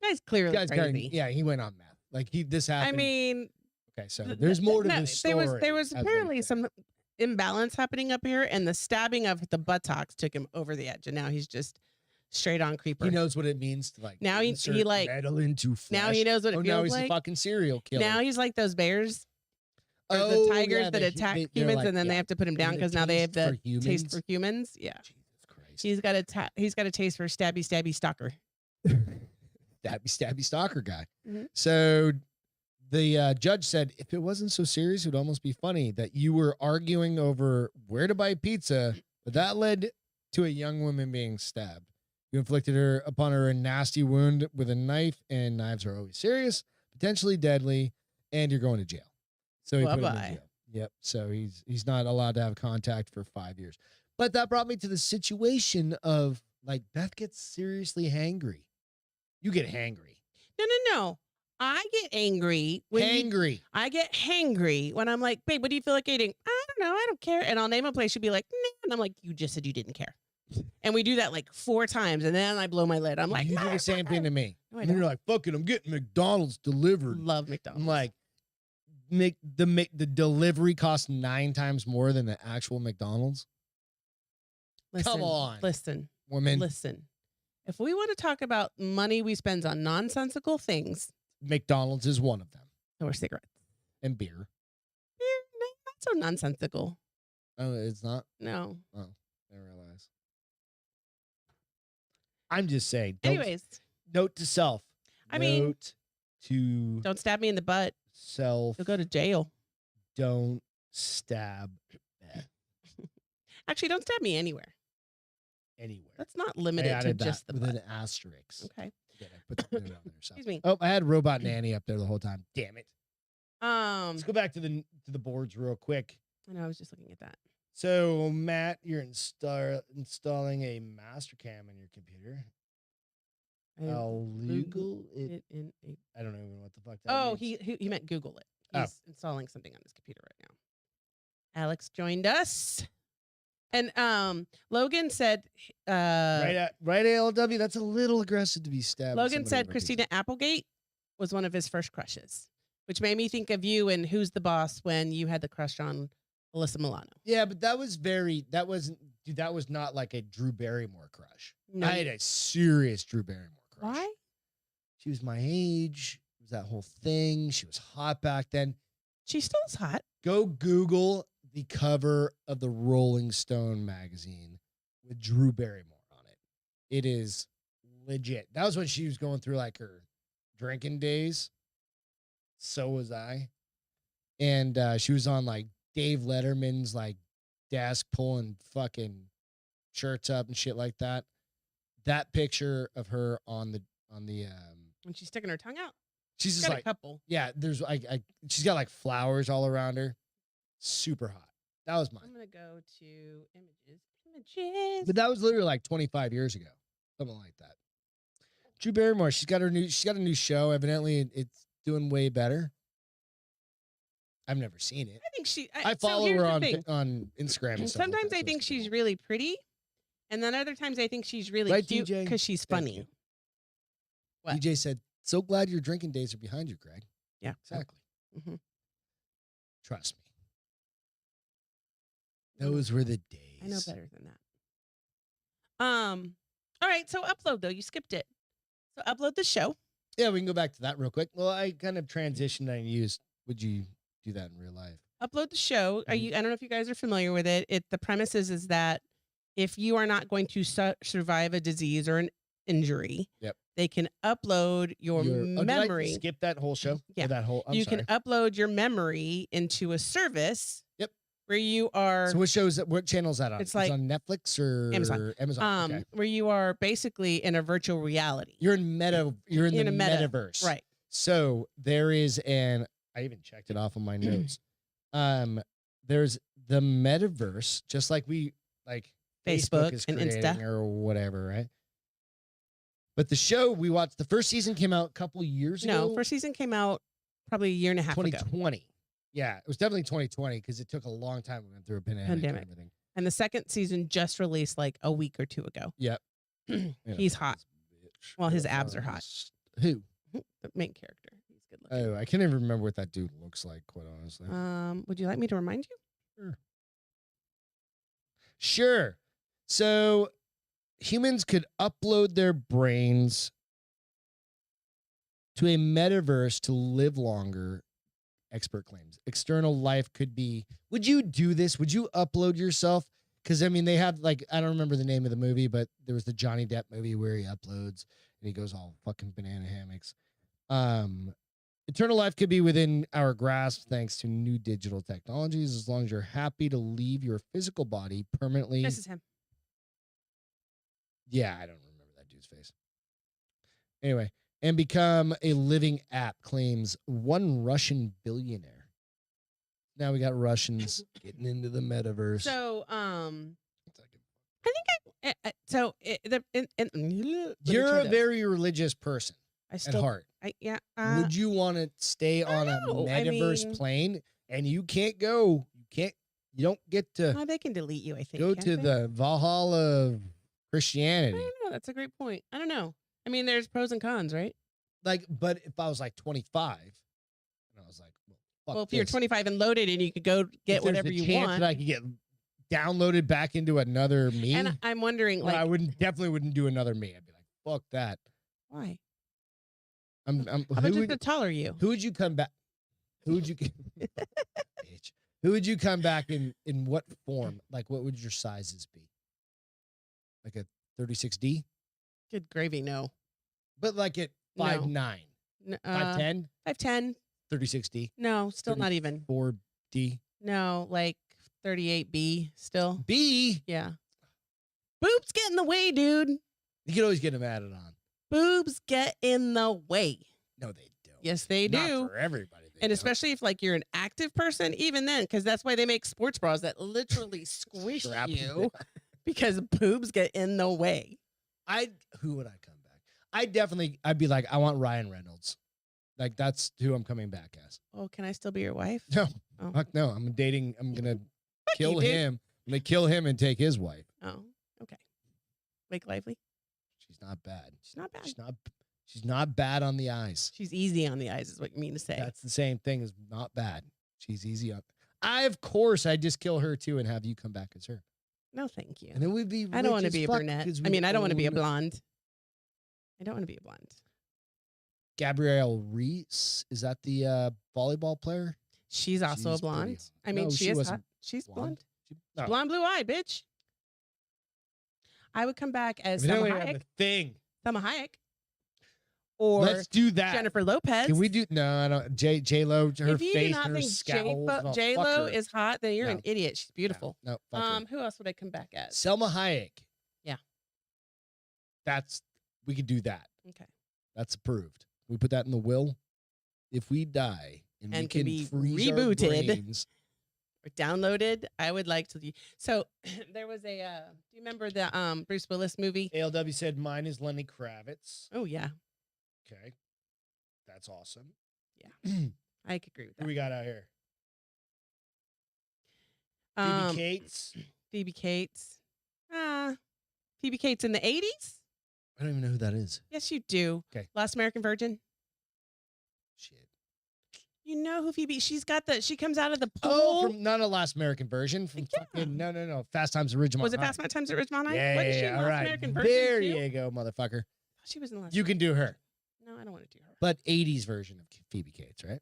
Guy's clearly crazy. He went on meth. Like this happened. I mean, okay, so there's more to this story. There was as they apparently say. some imbalance happening up here, and the stabbing of the buttocks took him over the edge, and now he's just straight on creeper. He knows what it means to like Now he insert like metal into flesh. now he knows what it now feels he's like. a fucking serial killer. Now he's like those bears or Oh, the tigers yeah, that attack they're humans, like- and then they yeah. have to put him down And because the now they have taste the for taste for humans? humans. Yeah, Jesus Christ. he's got a taste for stabby stalker. Stabby stalker guy. Mhm. So the judge said, if it wasn't so serious, it would almost be funny that you were arguing over where to buy pizza, but that led to a young woman being stabbed. You inflicted upon her a nasty wound with a knife, and knives are always serious, potentially deadly, and you're going to jail. So he put him in Bye-bye. jail. Yep. So he's not allowed to have contact for 5 years. But that brought me to the situation of like Beth gets seriously hangry. You get hangry. No. I get angry when Hangry. I get hangry when I'm like, babe, what do you feel like eating? I don't know. I don't care. And I'll name a place. She'll be like, nah. And I'm like, you just said you didn't care. And we do that like 4 times. And then I blow my lid. I'm like, you do the same thing to me. No, I And you're don't. like, fuck it, I'm getting McDonald's delivered. Love McDonald's. I'm like, the delivery costs 9 times more than the actual McDonald's. listen, on. Listen. Woman, Listen. If we want to talk about money we spend on nonsensical things, McDonald's is one of them. or cigarettes, And beer. not so nonsensical. Oh, it's not? No. I realize. I'm just saying. don't- Anyways, Note to self. I mean, Note to don't stab me in the butt. self. You'll go to jail. Don't stab Beth Actually, don't stab me anywhere. anywhere. That's not I limited to added just the that butt. with an asterisk. Okay. Yeah, I put the note on there. So. Excuse me. Oh, I had robot nanny up there the whole time. Damn it. Let's I go back to the boards real quick. know. I was just looking at that. So, Matt, you're installing a Mastercam in your computer. I have Illegal? it in a. I don't even know what the fuck that Oh, means. he meant Google it. Oh. He's installing something on his computer right now. Alex joined us, and Logan said, right ALW. That's a little aggressive to be stabbed. with Logan somebody said with a Christina pizza. Applegate was one of his first crushes, which made me think of you and Who's the Boss when you had the crush on Alyssa Milano. Yeah, but that was not like a Drew Barrymore crush. No, I had a serious Drew Barrymore crush. why? She was my age. It was that whole thing. She was hot back then. She still is hot. Go Google the cover of the Rolling Stone magazine with Drew Barrymore on it. It is legit. That was when she was going through like her drinking days. So was I. And she was on like Dave Letterman's like desk pulling fucking shirts up and shit like that. That picture of her on the When she's sticking her tongue out. she's She's just got like a couple. yeah, there's she's got like flowers all around her. Super hot. That was mine. I'm gonna go to images. But that was literally like 25 years ago. Something like that. Drew Barrymore, she's got a new show. Evidently it's doing way better. I've never seen it. I think she. I so follow here's her the on thing. on Instagram and stuff. like Sometimes that, I so think it's she's cool. really pretty, and then other times I think she's really Right, cute DJ? because she's Thank funny. you. What? DJ said, "So glad your drinking days are behind you, Greg." Yeah, Exactly. Mhm. Trust me. I know- Those were the days. I know better than that. All right. So upload though. You skipped it. So upload the show. Yeah, we can go back to that real quick. Well, I kind of transitioned and used. Would you do that in real life? Upload the show. Are Mhm. you? I don't know if you guys are familiar with it. The premise is that if you are not going to survive a disease or an injury, Yep. they can upload your Did I memory. skip that whole show? Yeah. Or that whole. I'm You sorry. can upload your memory into a service. Yep. Where you are. So what shows? What channel is that on? It's like on Netflix or Amazon. Amazon. Okay. Where you are basically in a virtual reality. You're in You're in the a meta, metaverse, right? So there is I even checked it off on my notes. There's the metaverse, just like Facebook is and creating Insta. or whatever, right? But the show we watched, the first season came out a couple years ago. No, first season came out probably a year and a half ago. 2020. Yeah, it was definitely 2020 because it took a long time. We went through a pandemic. And everything. And the second season just released like a week or two ago. Yep. He's hot. Well, his abs are hot. Who? The main character. He's good looking. Oh, I can't even remember what that dude looks like, quite honestly. Would you like me to remind you? Sure. So humans could upload their brains to a metaverse to live longer. Expert claims external life could be. Would you do this? Would you upload yourself? Because I mean, they have like, I don't remember the name of the movie, but there was the Johnny Depp movie where he uploads and he goes all fucking banana hammocks. Eternal life could be within our grasp thanks to new digital technologies, as long as you're happy to leave your physical body permanently. This is him. Yeah, I don't remember that dude's face. Anyway, and become a living app, claims one Russian billionaire. Now we got Russians getting into the metaverse. So, I think You're a very religious person at heart. Would you want to stay on a metaverse plane and you can't go? You don't get to they can delete you. I think go can't to they? the Valhalla of I Christianity. don't know. That's a great point. I don't know. I mean, there's pros and cons, right? Like, but if I was like 25, and I was like, well, if you're 25 and loaded and you could go get whatever you want, that I could get downloaded back into another me. And I'm wondering, I definitely wouldn't do another me. I'd be like, fuck that. Why? How about just the taller you? Who would you come back? Who would you bitch? Who would you come back in what form? Like, what would your sizes be? Like a 36D? Good gravy, no. But like at No. 5'9", N- 5'10", 5'10". 36D, No, still not even. 4D. No, like 38B still. B, Yeah. Boobs get in the way, dude. you can always get them added on. Boobs get in the way. No, they don't. Yes, they Not do. for everybody. And especially if like you're an active person, even then, because that's why they make sports bras that literally squish Strap you because boobs get in the way. Who would I come back? I'd be like, I want Ryan Reynolds. Like that's who I'm coming back as. Oh, can I still be your wife? No, Oh. fuck no. I'm gonna kill you, dude. him. I'm gonna kill him and take his wife. Oh, okay. Blake Lively. She's not bad. She's not bad. She's not bad on the eyes. She's easy on the eyes, is what you mean to say. That's the same thing as not bad. She's easy on. Of course, I'd just kill her too and have you come back as her. No, thank you. And then we'd be. I don't want to be a brunette. I mean, I don't want to be a blonde. I don't want to be a blonde. Gabrielle Reese, is that the volleyball player? She's also She's a blonde. pretty I mean, No, she she is wasn't hot. She's blonde. blonde. No. Blonde, blue-eyed, bitch. I would come back as Selma Evidently, I have Hayek. a thing. Selma Hayek. Or Let's do that. Jennifer Lopez. Can we do? No, I don't. J Lo, her If you do face, not and her think scowl. J fuck Lo her. is hot, then you're No. an idiot. She's beautiful. No, fuck her. Who else would I come back as? Selma Hayek. Yeah. We could do that. Okay. That's approved. We put that in the will. If we die and we And can can be freeze our rebooted. brains, Or downloaded. I would like to. So there was a. Do you remember the Bruce Willis movie? ALW said mine is Lenny Kravitz. Oh yeah, Okay, that's awesome. I could agree with Who that. we got out here? Phoebe Cates. Phoebe Cates. Phoebe Cates in the 80s? I don't even know who that is. Yes, you do. Okay. Last American Virgin. Shit. You know who Phoebe? She comes out of the pool. Oh, from not a Last American Version. From Yeah. fucking no. Fast Times at Ridgemont Was it High. Fast Times at Ridgemont High? Yeah, Wasn't she in all Last right. American Virgin There too? you go, motherfucker. She was in the last. You can do her, No, I don't want to do her. but 80s version of Phoebe Cates, right?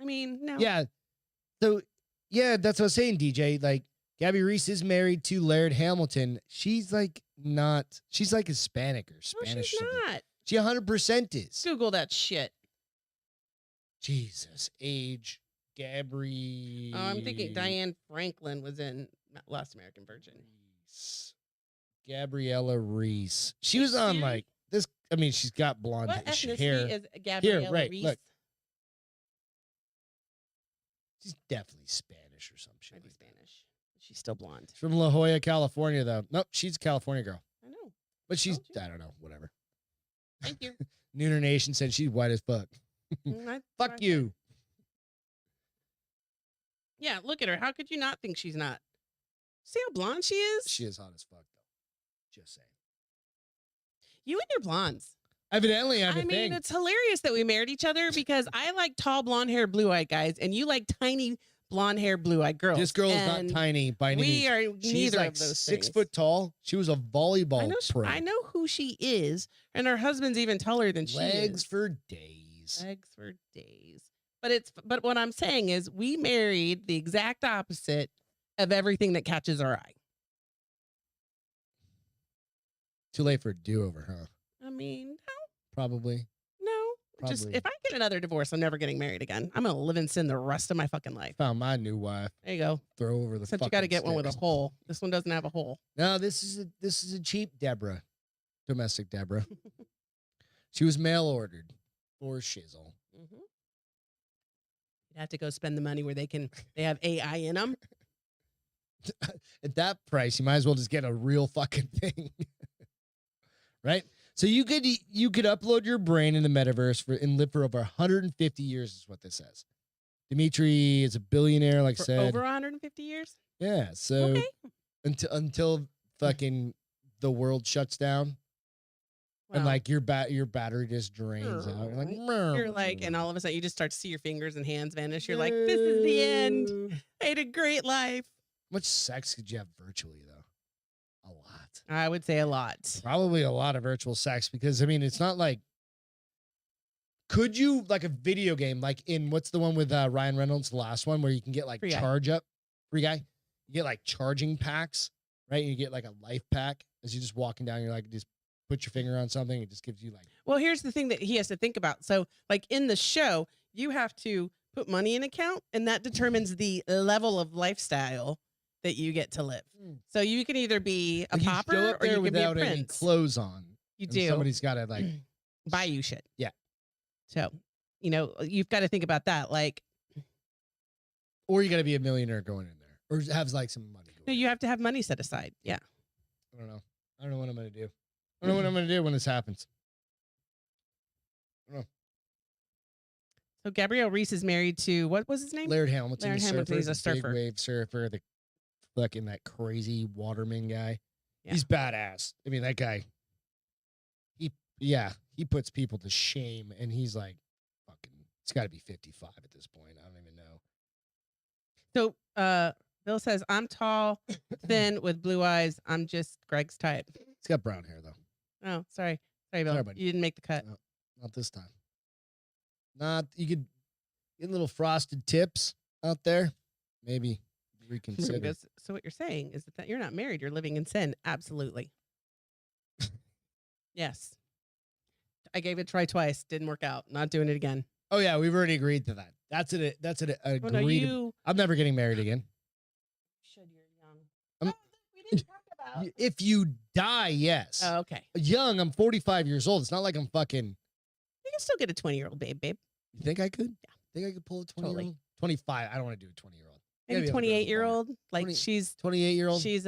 I mean, no. Yeah. So, yeah, that's what I was saying, DJ. Like, Gabby Reese is married to Laird Hamilton. She's like Hispanic or No, Spanish. she's something. not. She 100% is. Google that shit. Jesus. Age. Gabby. Oh, I'm thinking Diane Franklin was in Last American Virgin. Reese. Gabriella Reese. She was on Siri? like this. I mean, she's got blonde What ethnicity hair. is Gabriella right, Reese? look. She's definitely Spanish or some shit. Might be Like that. Spanish. She's still blonde. She's from La Jolla, California, though. Nope, she's a California girl. I know. But she's, Told you. I don't know, whatever. Thank you. Nooner Nation said she's white as fuck. Fuck you. Yeah, look at her. How could you not think she's not? See how blonde she is? She is hot as fuck, though. Just saying. You and your blondes. Evidently, I have I a mean, thing. it's hilarious that we married each other because I like tall blonde hair, blue eyed guys, and you like tiny blonde hair, blue eyed girls. This girl is And not tiny by any means. we are She's neither like of those 6 things. foot tall. She was a volleyball I know, pro. I know who she is, and her husband's even taller than she Legs is. for days. Legs for days. But what I'm saying is we married the exact opposite of everything that catches our eye. Too late for a do-over, huh? I mean, Probably. no. Just Probably. if I get another divorce, I'm never getting married again. I'm gonna live in sin the rest of my fucking life. Found my new wife. There you go. Throw over the Except you got to fucking get one with a stairs. hole. This one doesn't have a hole. No, this is a cheap Deborah. Domestic Deborah. She was mail ordered for shizzle. Mm-hmm. You'd have to go spend the money where they have AI in them. At that price, you might as well just get a real fucking thing. Right? So you could upload your brain in the metaverse and live for over 150 years is what this says. Dimitri is a billionaire, like I For said. over 150 years. Yeah, so Okay. until fucking the world shuts down and Well, like your battery just drains out. you're like, and all of a sudden you just start to see your fingers and hands vanish. You're like, this is the end. I had a great life. How much sex could you have virtually though? A lot. I would say a lot. Probably a lot of virtual sex because I mean it's not like could you like a video game like in what's the one with Ryan Reynolds, the last one where you can get like Free Guy. free guy? You get like charging packs, right? You get like a life pack as you're just walking down, you're like just put your finger on something. It just gives you like, Well, here's the thing that he has to think about. So, like in the show, you have to put money in account, and that determines the level of lifestyle that you get to live. So you can either be a like you show pauper up or there you can be a without any prince. clothes on. You and do. Somebody's got to like buy you shit. Yeah. So, you've got to think about that. Like, or you got to be a millionaire going in there, or have like some money. no, you have to have money set aside. Yeah. I don't know. I don't know what I'm gonna do. I don't know what I'm gonna do when this happens. I don't know. So Gabrielle Reese is married to, what was his name? Laird Hamilton, Laird the Hamilton, surfer, he's a the surfer. big wave surfer, the fucking that crazy waterman guy. Yeah. He's badass. I mean, that guy. He puts people to shame, and he's like, fucking. It's got to be 55 at this point. I don't even know. So Bill says, I'm tall, thin, with blue eyes. I'm just Greg's type. He's got brown hair though. Oh, sorry, Bill. Sorry, buddy. You didn't make the cut. No, not this time. You could get little frosted tips out there. Maybe reconsider. So what you're saying is that you're not married. You're living in sin. Absolutely. Yes. I gave it a try twice. Didn't work out. Not doing it again. Oh yeah, we've already agreed to that. That's an agreed. Oh, no, you I'm never getting married again. should. You're young. I'm- We didn't talk about. If you die, yes. Oh, okay. Young, I'm 45 years old. It's not like I'm fucking. You can still get a 20-year-old babe. You think I could? Yeah. Think I could pull a 20-year-old? Totally. 25. I don't want to do a 20-year-old. Maybe 28-year-old. Like 20 she's 28-year-old. she's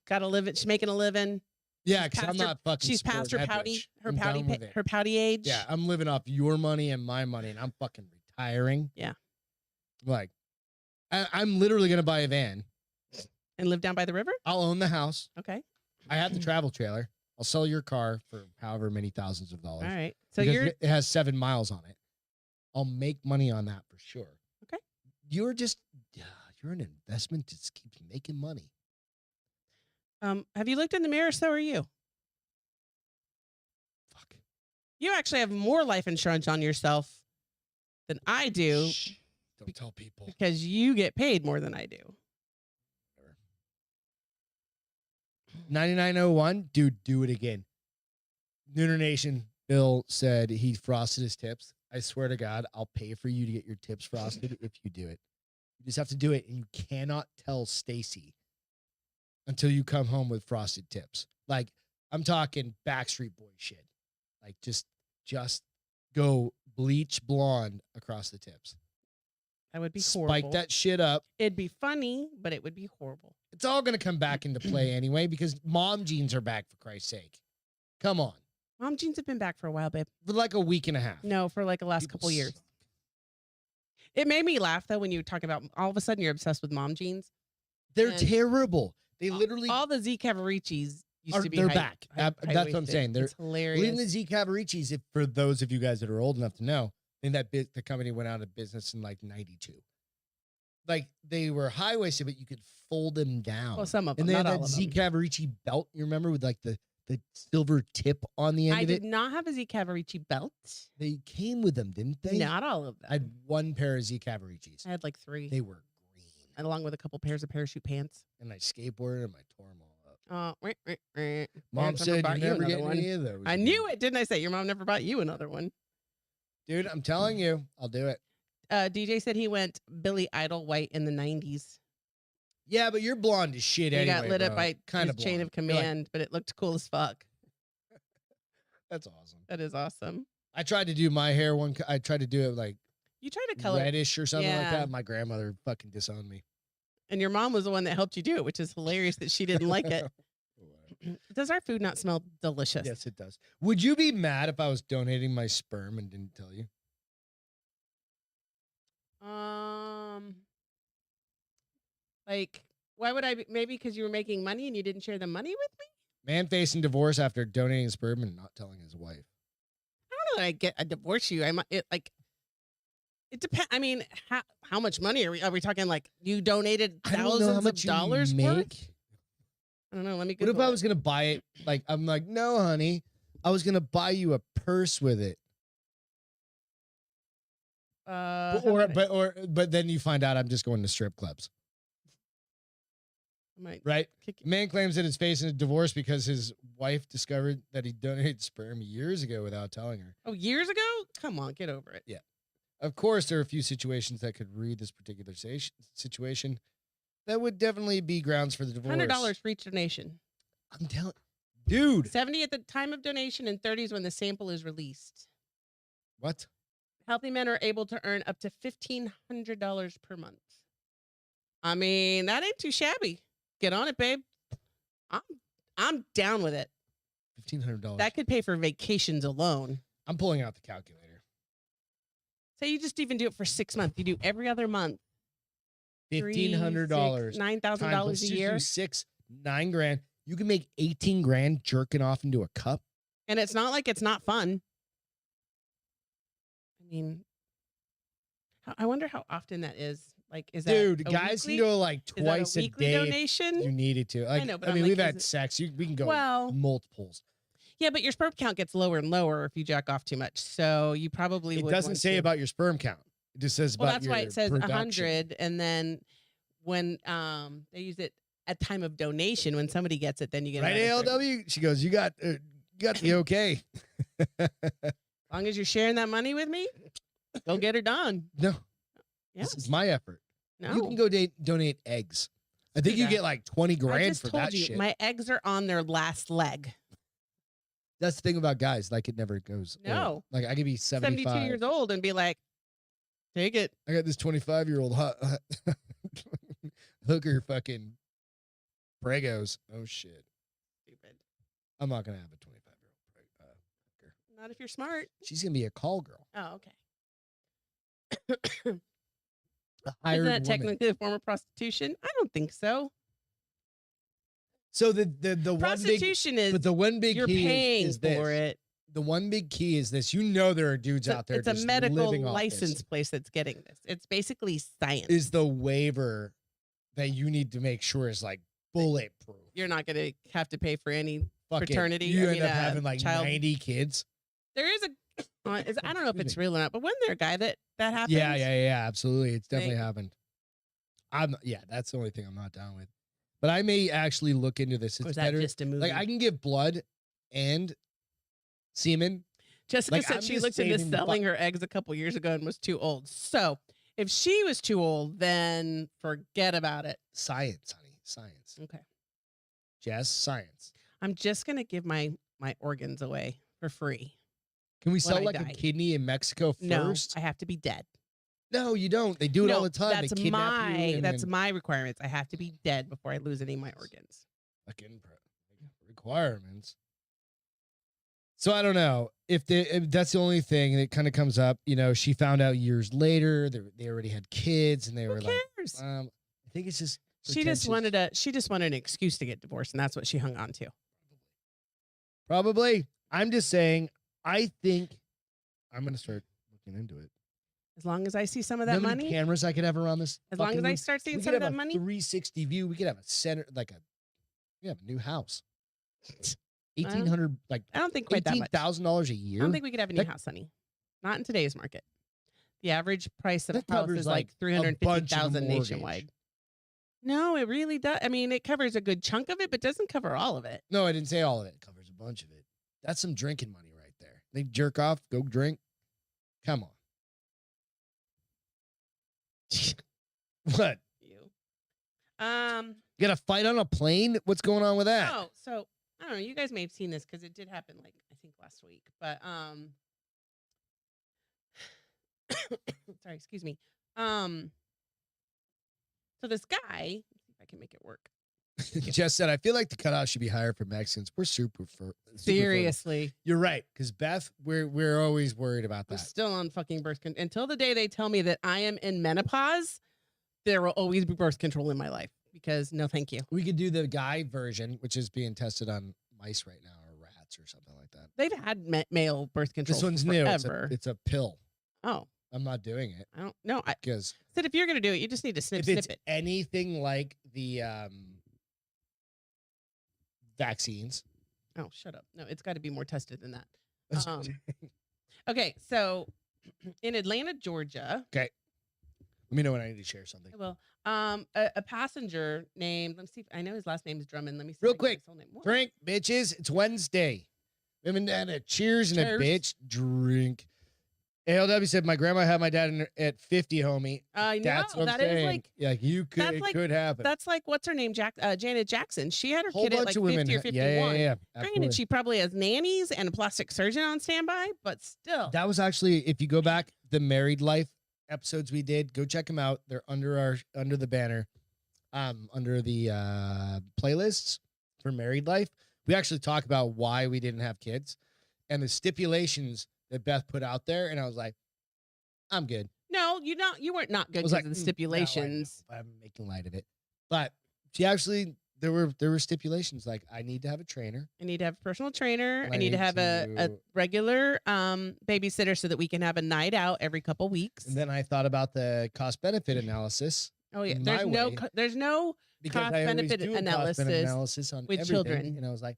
got to live it. She's making a living. Yeah, because I'm past her- not fucking. She's past her supporting that pouty bitch. I'm done with it. her pouty age. Yeah, I'm living off your money and my money, and I'm fucking retiring. Yeah. Like, I'm literally gonna buy a van. And live down by the river. I'll own the house. Okay. I have the travel trailer. I'll sell your car for however many thousands of dollars. All right. So because you're it has 7 miles on it. I'll make money on that for sure. Okay. You're an investment that just keeps making money. have you looked in the mirror? So are you. Fuck. You actually have more life insurance on yourself than I do Shh. Don't tell people. because you get paid more than I do. 9901, dude, do it again. Nooner Nation, Bill said he frosted his tips. I swear to God, I'll pay for you to get your tips frosted if you do it. You just have to do it, and you cannot tell Stacy until you come home with frosted tips. Like, I'm talking Backstreet Boy shit. Like, just go bleach blonde across the tips. That would be horrible. Spike that shit up. It'd be funny, but it would be horrible. It's all going to come back into play anyway because mom jeans are back, for Christ's sake. Come on. Mom jeans have been back for a while, babe. For like a week and a half. No, for like the last couple years. It made me laugh though when you were talking about all of a sudden you're obsessed with mom jeans. They're And terrible. They literally all the Z Cavaricis used to be. they're back. That's what I'm high-waisted. saying. They're It's hilarious. even the Z Cavaricis. If for those of you guys that are old enough to know, I think that the company went out of business in like '92. Like they were high waisted, but you could fold them down. Well, some of them, and they not had all that of Z them. Cavarici belt. You remember with like the silver tip on the end I of did it. not have a Z Cavarici belt. They came with them, didn't they? Not all of them. I had one pair of Z Cavaricis. I had like 3. They were green, And along with a couple pairs of parachute pants. and I skateboarded and I tore them all up. Mom Mom said bought you never another get one. any of those. I knew it, didn't I say? Your mom never bought you another one. Dude, I'm telling you, I'll do it. DJ said he went Billy Idol white in the 90s. Yeah, but you're blonde as shit He anyway, got lit up bro. by kind his of chain of command, but it looked cool as fuck. That's awesome. That is awesome. I tried to do my hair I tried to do it like You tried to color, reddish or something like Yeah. that. My grandmother fucking disowned me. and your mom was the one that helped you do it, which is hilarious that she didn't like it. Does our food not smell delicious? Yes, it does. Would you be mad if I was donating my sperm and didn't tell you? Like, why would I? Maybe because you were making money and you didn't share the money with me. Man facing divorce after donating sperm and not telling his wife. I don't know that I divorce you. It depends. I mean, how much money are we talking? Like you donated I don't know thousands how of much you dollars worth? make. I don't know. Let me. What if Google I it. was gonna buy it? Like I'm like, no, honey, I was gonna buy you a purse with it. How about it? But then you find out I'm just going to strip clubs. I might Right? kick you. Man claims that his facing a divorce because his wife discovered that he donated sperm years ago without telling her. Oh, years ago? Come on, get over it. Yeah. Of course, there are a few situations that could read this particular situation that would definitely be grounds for the divorce. $100 for each donation. I'm telling, dude. 70 at the time of donation and 30 is when the sample is released. What? Healthy men are able to earn up to $1,500 per month. I mean, that ain't too shabby. Get on it, babe. I'm down with it. $1,500. That could pay for vacations alone. I'm pulling out the calculator. Say you just even do it for 6 months. You do every other month. $1,500. $9,000 a year. 9 grand. You can make 18 grand jerking off into a cup. And it's not like it's not fun. I mean, I wonder how often that is. Like, is that Dude, a guys weekly, can go like is that twice a weekly day donation? if you needed to. Like, know, but I I'm mean, like, we've is had it- sex. We can go Well, multiples. yeah, but your sperm count gets lower and lower if you jack off too much. So you probably It would doesn't want say to. about your sperm count. It just says Well, about that's your why it says production. 100, and then when they use it at time of donation, when somebody gets it, then you get Right, another certain- ALW? She goes, you got the okay. As long as you're sharing that money with me, go get her done. No, Yeah, this is my effort. no. You can go donate eggs. I think do you that. get like 20 I grand just for told that you, shit. my eggs are on their last leg. That's the thing about guys. Like, it never goes. old. No. Like, I could be 75. 72 years old and be like, take it. I got this 25-year-old hot hooker fucking pregos. Oh, shit. Stupid. I'm not going to have a 25-year-old hooker. Not if you're smart. She's going to be a call girl. Oh, okay. A hired Isn't that woman. technically a form of prostitution? I don't think so. So the one big, Prostitution is but the one big you're key paying is this. for it. The one big key is this. You know there are dudes out there It's a just medical living off license this. place that's getting this. It's basically science. Is the waiver that you need to make sure is like bulletproof. You're not going to have to pay for any. Fucking, fraternity, You I end mean, up having like child- 90 kids. There is a. I don't know if Excuse it's me. real or not, but wasn't there a guy that happens? Yeah, absolutely. It's definitely Thank- happened. That's the only thing I'm not down with. But I may actually look into this. Or It's is that better. just a movie? Like, I can give blood and semen. Jessica like, said I'm she just looked into saving the selling her eggs a couple years ago and was too old. So if she was too old, then forget about it. Science, honey. Science. Okay. Jess, science. I'm just gonna give my organs away for free. Can we When sell I like die. a kidney in Mexico first? No, I have to be dead. No, you don't. They do it all the time. That's They kidnap you. And that's then my requirements. I have to be dead before I lose any of my organs. fucking requirements. So I don't know if that's the only thing that kind of comes up. You know, she found out years later they already had kids, and they Who were cares? like, I think it's just She just wanted an excuse to get divorced, and that's what she hung on to. Probably. I'm just saying. I think I'm gonna start looking into it. As long as I see some of You know that how many money, cameras I could have around this. as long fucking as I room? start seeing We some could of have that a money, 360 view. We could have a center, we have a new house. 1,800, like I don't think quite that much. $18,000 a I year. don't think we could have a new That- house, honey. Not in today's market. The average price of a That house covers, is like like, a bunch of the $350,000 mortgage. nationwide. No, it really does. I mean, it covers a good chunk of it, but doesn't cover all of it. No, I didn't say all of it. It covers a bunch of it. That's some drinking money right there. They jerk off, go drink. Come on. What? You. You got to fight on a plane? What's going on with that? Oh, so I don't know. You guys may have seen this because it did happen, like I think last week. But sorry, excuse me. So this guy, let's see if I can make it work. Jess said, I feel like the cutout should be higher for Mexicans. We're super fertile. Seriously, You're right. Because Beth, we're always worried about I'm that. still on fucking birth control until the day they tell me that I am in menopause. There will always be birth control in my life because no, thank you. We could do the guy version, which is being tested on mice right now, or rats or something like that. They've had male birth control. This one's new. forever. It's a pill. Oh, I'm not doing it I don't know. I because said if you're gonna do it, you just need to snip if it's it. anything like the vaccines. Oh, shut up. No, it's got to be more tested than that. That's- Um, Okay, so in Atlanta, Georgia. Let Let me know when I need to share something. I will. A passenger named. Let me see. I know his last name is Drummond. Let me see. Real if I can get quick, his whole name. What? Drink, bitches. It's Wednesday. Women and a cheers and a Cheers. bitch drink. ALW said my grandma had my dad at 50, homie. I know That's what I'm that is saying. like Yeah, you could. that's It like- could happen. that's like what's her name? Janet Jackson. She had her Whole kid at bunch like of 50 women. or 51. Yeah. Granted, Absolutely. she probably has nannies and a plastic surgeon on standby, but still. That was actually, if you go back, the married life episodes we did, go check them out. They're under the banner, under the playlists for married life. We actually talk about why we didn't have kids and the stipulations that Beth put out there, and I was like, I'm good. No, you weren't not good I was because like, of the "Mm, stipulations. no, I know, I'm making light of it, but she actually there were stipulations like I need to have a trainer. I need to have a personal trainer. And I need to have a to- regular babysitter so that we can have a night out every couple weeks. And then I thought about the cost benefit analysis Oh yeah, in there's my no way. there's no. because I always Cost-benefit do a analysis cost-benefit analysis on with everything, children. and I was like,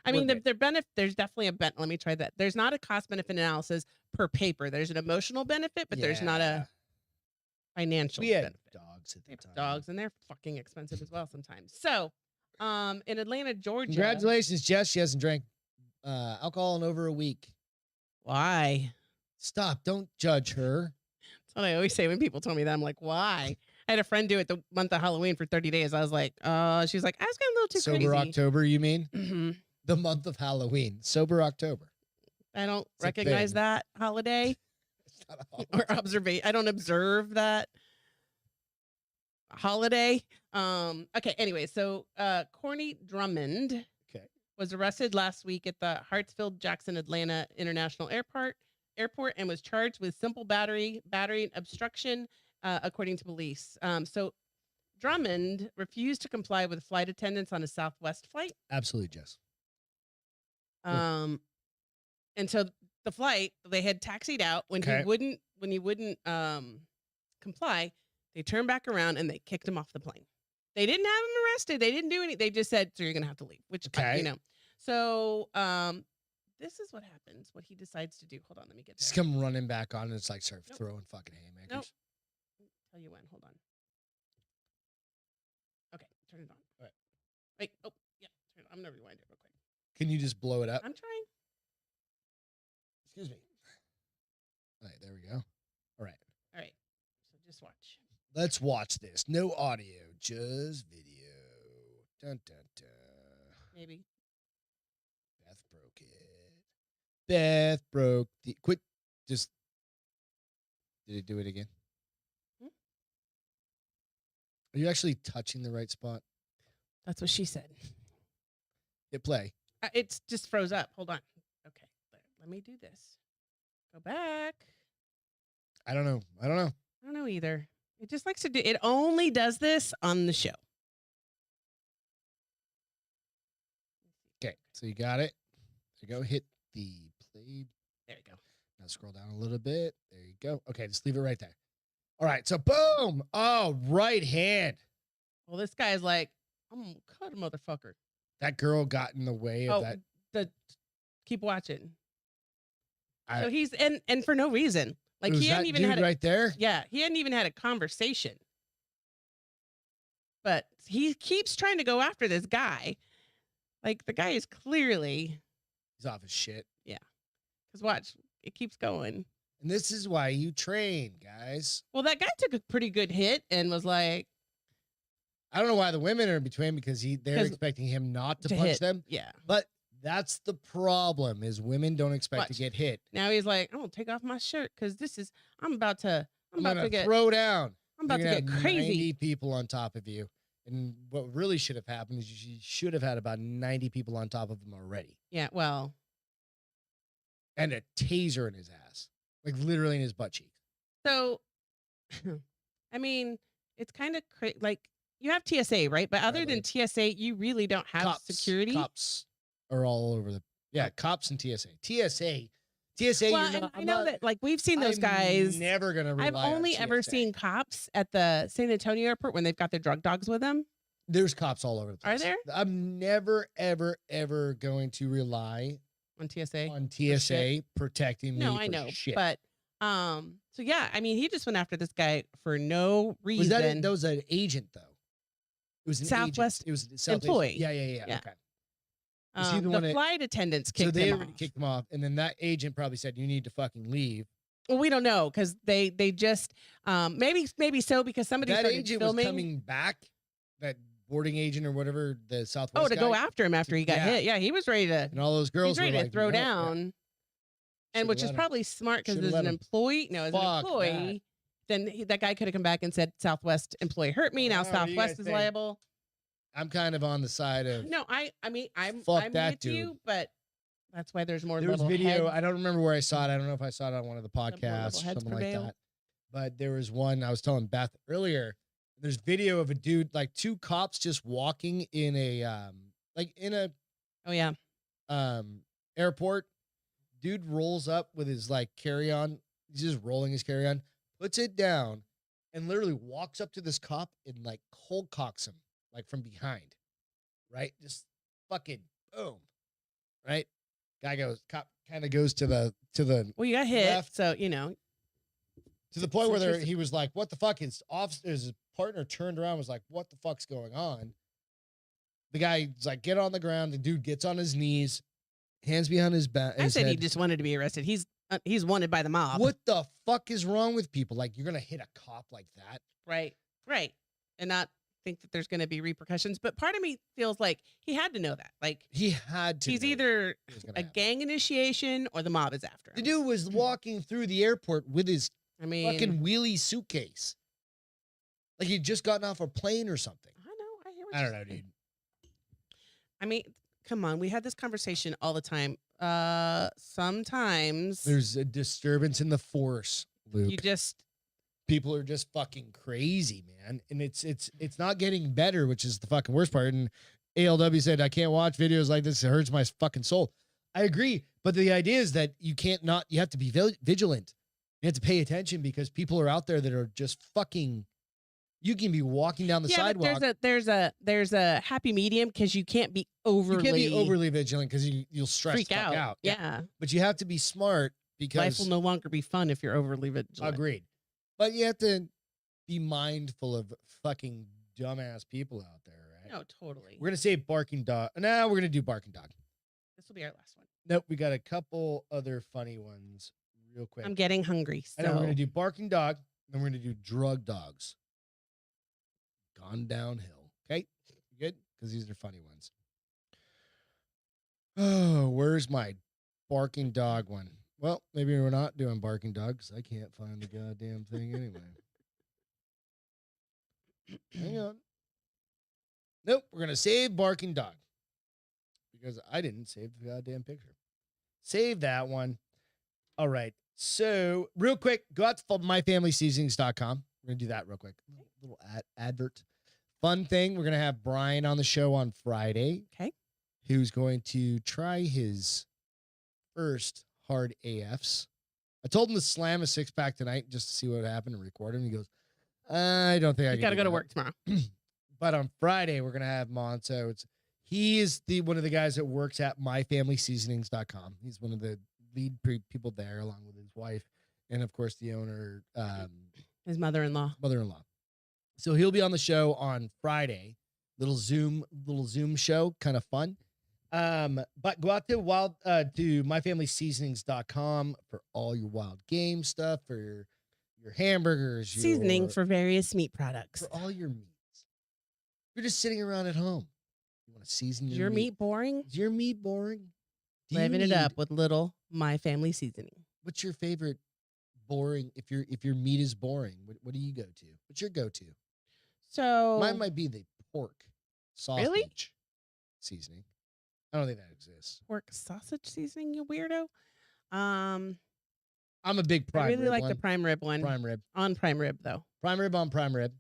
I We're mean, good. there's definitely a let me try that. There's not a cost benefit analysis per paper. There's an emotional benefit, but there's not yeah. a financial We had benefit. dogs at They the have time. dogs, and they're fucking expensive as well sometimes. So, in Atlanta, Georgia. Congratulations, Jess. She hasn't drank alcohol in over a week. Why? Stop. Don't judge her. That's what I always say when people tell me that. I'm like, why? I had a friend do it the month of Halloween for 30 days. I was like, she's like, I was getting a little too Sober crazy. October, you mean? Mhm. The month of Halloween. Sober October. I don't It's a recognize thing. that holiday It's not a holiday. or observe. I don't observe that holiday. Okay. Anyway, so Corny Drummond Okay. was arrested last week at the Hartsfield Jackson Atlanta International Airport and was charged with simple battery and obstruction, according to police. So Drummond refused to comply with flight attendants on a Southwest flight. Absolutely, Jess. And so the flight, they had taxied out when Okay. he wouldn't comply. They turned back around and they kicked him off the plane. They didn't have him arrested. They didn't do anything. They just said, so you're going to have to leave, which, Okay. you know. So this is what happens, what he decides to do. Hold on, let me get Just there. come running back on and it's like start Nope. throwing fucking haymakers. Nope. Tell you when. Hold on. Okay, turn it on. All right. Wait. Oh, yeah. Turn it on. I'm gonna rewind it real quick. Can you just blow it up? I'm trying. Excuse me. All right, there we go. All right. All right. So just watch. Let's watch this. No audio, just video. Dun dun dun. Maybe. Beth broke it. Beth broke the quit. Just did it do it again? Hmm? Are you actually touching the right spot? That's what she said. Hit play. It's just froze up. Hold on. Okay. Let me do this. Go back. I don't know. I don't know either. It just likes to do. It only does this on the show. Okay, so you got it. So go hit the play. There we go. Now scroll down a little bit. There you go. Okay, just leave it right there. All right, so boom. Oh, right hand. Well, this guy's like, I'm gonna cut a motherfucker. That girl got in the way of that. Keep watching. I- So he's and for no reason. Like It was he hadn't that even dude had a, right there. yeah, he hadn't even had a conversation. But he keeps trying to go after this guy. Like the guy is clearly, He's off his shit. because watch, it keeps going. And this is why you train, guys. Well, that guy took a pretty good hit and was like, I don't know why the women are in between because they're 'Cause- expecting him not to to punch hit. them. yeah. But that's the problem is women don't expect to Watch. get hit. Now he's like, I'm gonna take off my shirt because I'm about to gonna get throw down. I'm about to You're get gonna have crazy. 90 people on top of you. And what really should have happened is you should have had about 90 people on top of him already. Yeah, well, And a taser in his ass. Like literally in his butt cheek. so I mean, it's kind of like you have TSA, right? But other than TSA, you really don't have security. Cops are all over the cops and TSA. TSA, Well, and I know that like we've seen those guys. Never gonna rely I've on only ever TSA. seen cops at the San Antonio airport when they've got their drug dogs with them. There's cops all over the Are place. there? I'm never, ever, ever going to rely On TSA. on TSA protecting me. No, for I know, shit. but So yeah, I mean, he just went after this guy for no Was that reason. that was an agent though? It was an Southwest agent. It was a Southwest employee. Yeah. Yeah. Okay. Was he the The one that? flight attendants So kicked they him already off. kicked him off, and then that agent probably said, "You need to fucking leave." Well, we don't know because they just maybe so because somebody That started agent filming. was coming back. That boarding agent or whatever, the Southwest. Oh, to go guy, after him after he got yeah. hit. Yeah, he was ready to. and all those He was girls were ready to like, throw "No, yeah." down. And Should've which is let him. probably smart because Should've as let an him. employee, no, as an Fuck employee, then that guy could have come back and said Southwest employee hurt me. Now What do you guys Southwest is think? liable. I'm kind of on the side of No, I mean Fuck I'm that with dude. you, but that's why there's more there was level video. heads. I don't remember where I saw it. I don't know if I saw it on one of the more podcasts or level heads something prevail. like that. But there was one I was telling Beth earlier. There's video of a dude, like two cops just walking in a Oh yeah. airport. Dude rolls up with his like carry-on. He's just rolling his carry-on, puts it down, and literally walks up to this cop and like cold cocks him like from behind. Right? Just fucking boom. Right? Cop kind of goes to the Well, you got hit, left. so you know. to the point where Such he was like, "What the fuck?" His partner turned around, and was like, "What the fuck's going on?" The guy's like, "Get on the ground." The dude gets on his knees, hands behind his back. I said he just wanted to be arrested. He's wanted by the mob. What the fuck is wrong with people? Like, you're gonna hit a cop like that? Right. And not think that there's going to be repercussions. But part of me feels like he had to know that. Like He had to. he's know either it was gonna a happen. gang initiation or the mob is after him. The dude was walking through the airport with his I mean, fucking wheelie suitcase, like he'd just gotten off a plane or something. I know. I hear what I you're don't know, saying. dude. I mean, come on. We had this conversation all the time. Sometimes There's a disturbance in the force, Luke. you just People are just fucking crazy, man. And it's not getting better, which is the fucking worst part. And ALW said, "I can't watch videos like this. It hurts my fucking soul." I agree. But the idea is that you have to be vigilant. You have to pay attention because people are out there that are just fucking, you can be walking down the sidewalk. But there's a happy medium because you can't be overly. You can't be overly vigilant because you'll stress freak the fuck out. Yeah. But you have to be smart because Life will no longer be fun if you're overly vigilant. agreed. But you have to be mindful of fucking dumbass people out there, right? No, totally. We're gonna say barking dog. No, we're gonna do barking dog. This will be our last one. Nope, we got a couple other funny ones real quick. I'm getting hungry. So I know we're gonna do barking dog, then we're gonna do drug dogs. Gone downhill. Okay, you good? Because these are funny ones. Oh, where's my barking dog one? Well, maybe we're not doing barking dog because I can't find the goddamn thing anyway. Hang on. Nope, we're gonna save barking dog because I didn't save the goddamn picture. Save that one. All right. So real quick, go out to myfamilyseasonings.com. We're gonna do that real quick. Little advert. Fun thing. We're gonna have Brian on the show on Friday. Okay. Who's going to try his first hard AFs. I told him to slam a 6-pack tonight just to see what happened and record him. He goes, "I don't think I you can got to do go to that." work tomorrow. But on Friday, we're gonna have him on. So he is one of the guys that works at myfamilyseasonings.com. He's one of the lead people there, along with his wife, and of course the owner, His mother-in-law. So he'll be on the show on Friday. Little Zoom show, kind of fun. But go out to myfamilyseasonings.com for all your wild game stuff, for your hamburgers, Seasoning for various meat products. for all your meats. You're just sitting around at home. You want to season Is your meat boring? Is your meat boring? Do you Living it need- up with little My Family seasoning. What's your favorite boring? If your meat is boring, what do you go to? What's your go-to? So Mine might be the pork sausage seasoning. I don't think that exists. pork sausage seasoning, you weirdo. Um, I'm a big prime I really rib like one. the prime rib one. Prime rib. On prime rib though. Prime rib on prime rib.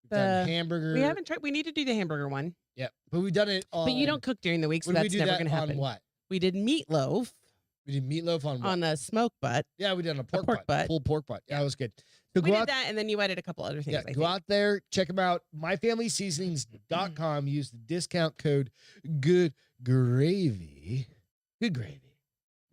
We've done The- hamburger. We haven't tried. We need to do the hamburger one, Yeah, but we've done it on. but you don't cook during the week, so When we that's do never that going to happen. on what? We did meatloaf We did meatloaf on what? on a smoke butt. Yeah, we did on a pork, pork butt. Pulled pork butt. Yeah, Yeah. that was good. So We go did out. that, and then you added a couple other things. Yeah, I go think. out there, check them out. Myfamilyseasonings.com. Use the discount code Good Gravy. Good Gravy.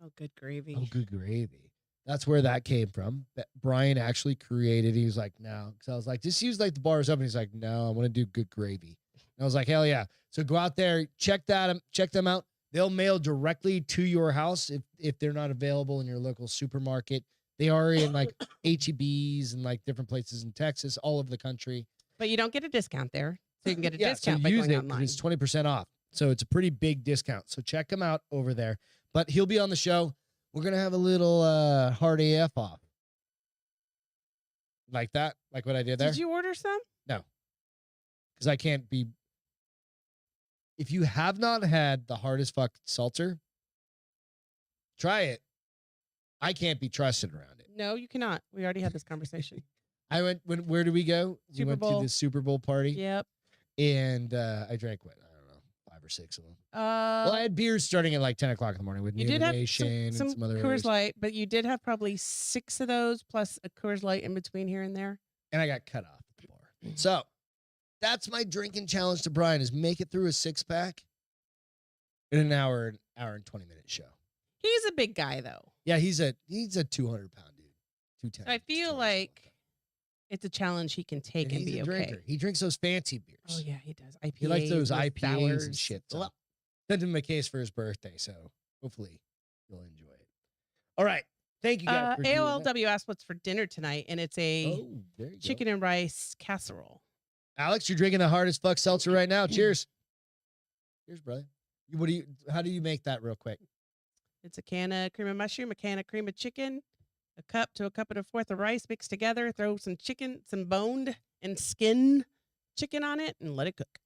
Oh, good gravy. Oh, good gravy. That's where that came from. That Brian actually created. He was like, no. Because I was like, just use like the bars up. And he's like, no, I want to do good gravy. And I was like, hell yeah. So go out there, check them out. They'll mail directly to your house if they're not available in your local supermarket. They are in like HEBs and like different places in Texas, all over the country. But you don't get a discount there. So you can get a Yeah, discount so by use going it online. because it's 20% off. So it's a pretty big discount. So check him out over there. But he'll be on the show. We're going to have a little hard AF off. Like that? Like what I did there? Did you order some? No. Because I can't be. If you have not had the hardest fuck seltzer, try it. I can't be trusted around it. No, you cannot. We already had this conversation. Where did we go? We Super went Bowl. to the Super Bowl party. Yep. And I drank what? I don't know, 5 or 6 of them. Well, I had beers starting at like 10 o'clock in the morning with you New did have Nation and some some other Coors others. Light, but you did have probably 6 of those plus a Coors Light in between here and there. And I got cut off at the bar. So that's my drinking challenge to Brian is make it through a 6-pack in an hour and 20-minute show. He's a big guy though. Yeah, he's a 200-pound dude. 210. So I feel 200 like it's a challenge he can take and he's be a okay. drinker. He drinks those fancy beers. Oh yeah, he does. IPAs. He likes those IPAs sours. and shit. So sent him a case for his birthday, so hopefully you'll enjoy it. All right. Thank you guys for doing that. AOLW asked what's for dinner tonight, and it's a Oh, there you chicken and rice casserole. go. Alex, you're drinking the hardest fuck seltzer right now. Cheers. Cheers, brother. How do you make that real quick? It's a can of cream of mushroom, a can of cream of chicken, a cup to a cup and a fourth of rice mixed together. Throw some chicken, some boned and skin chicken on it, and let it cook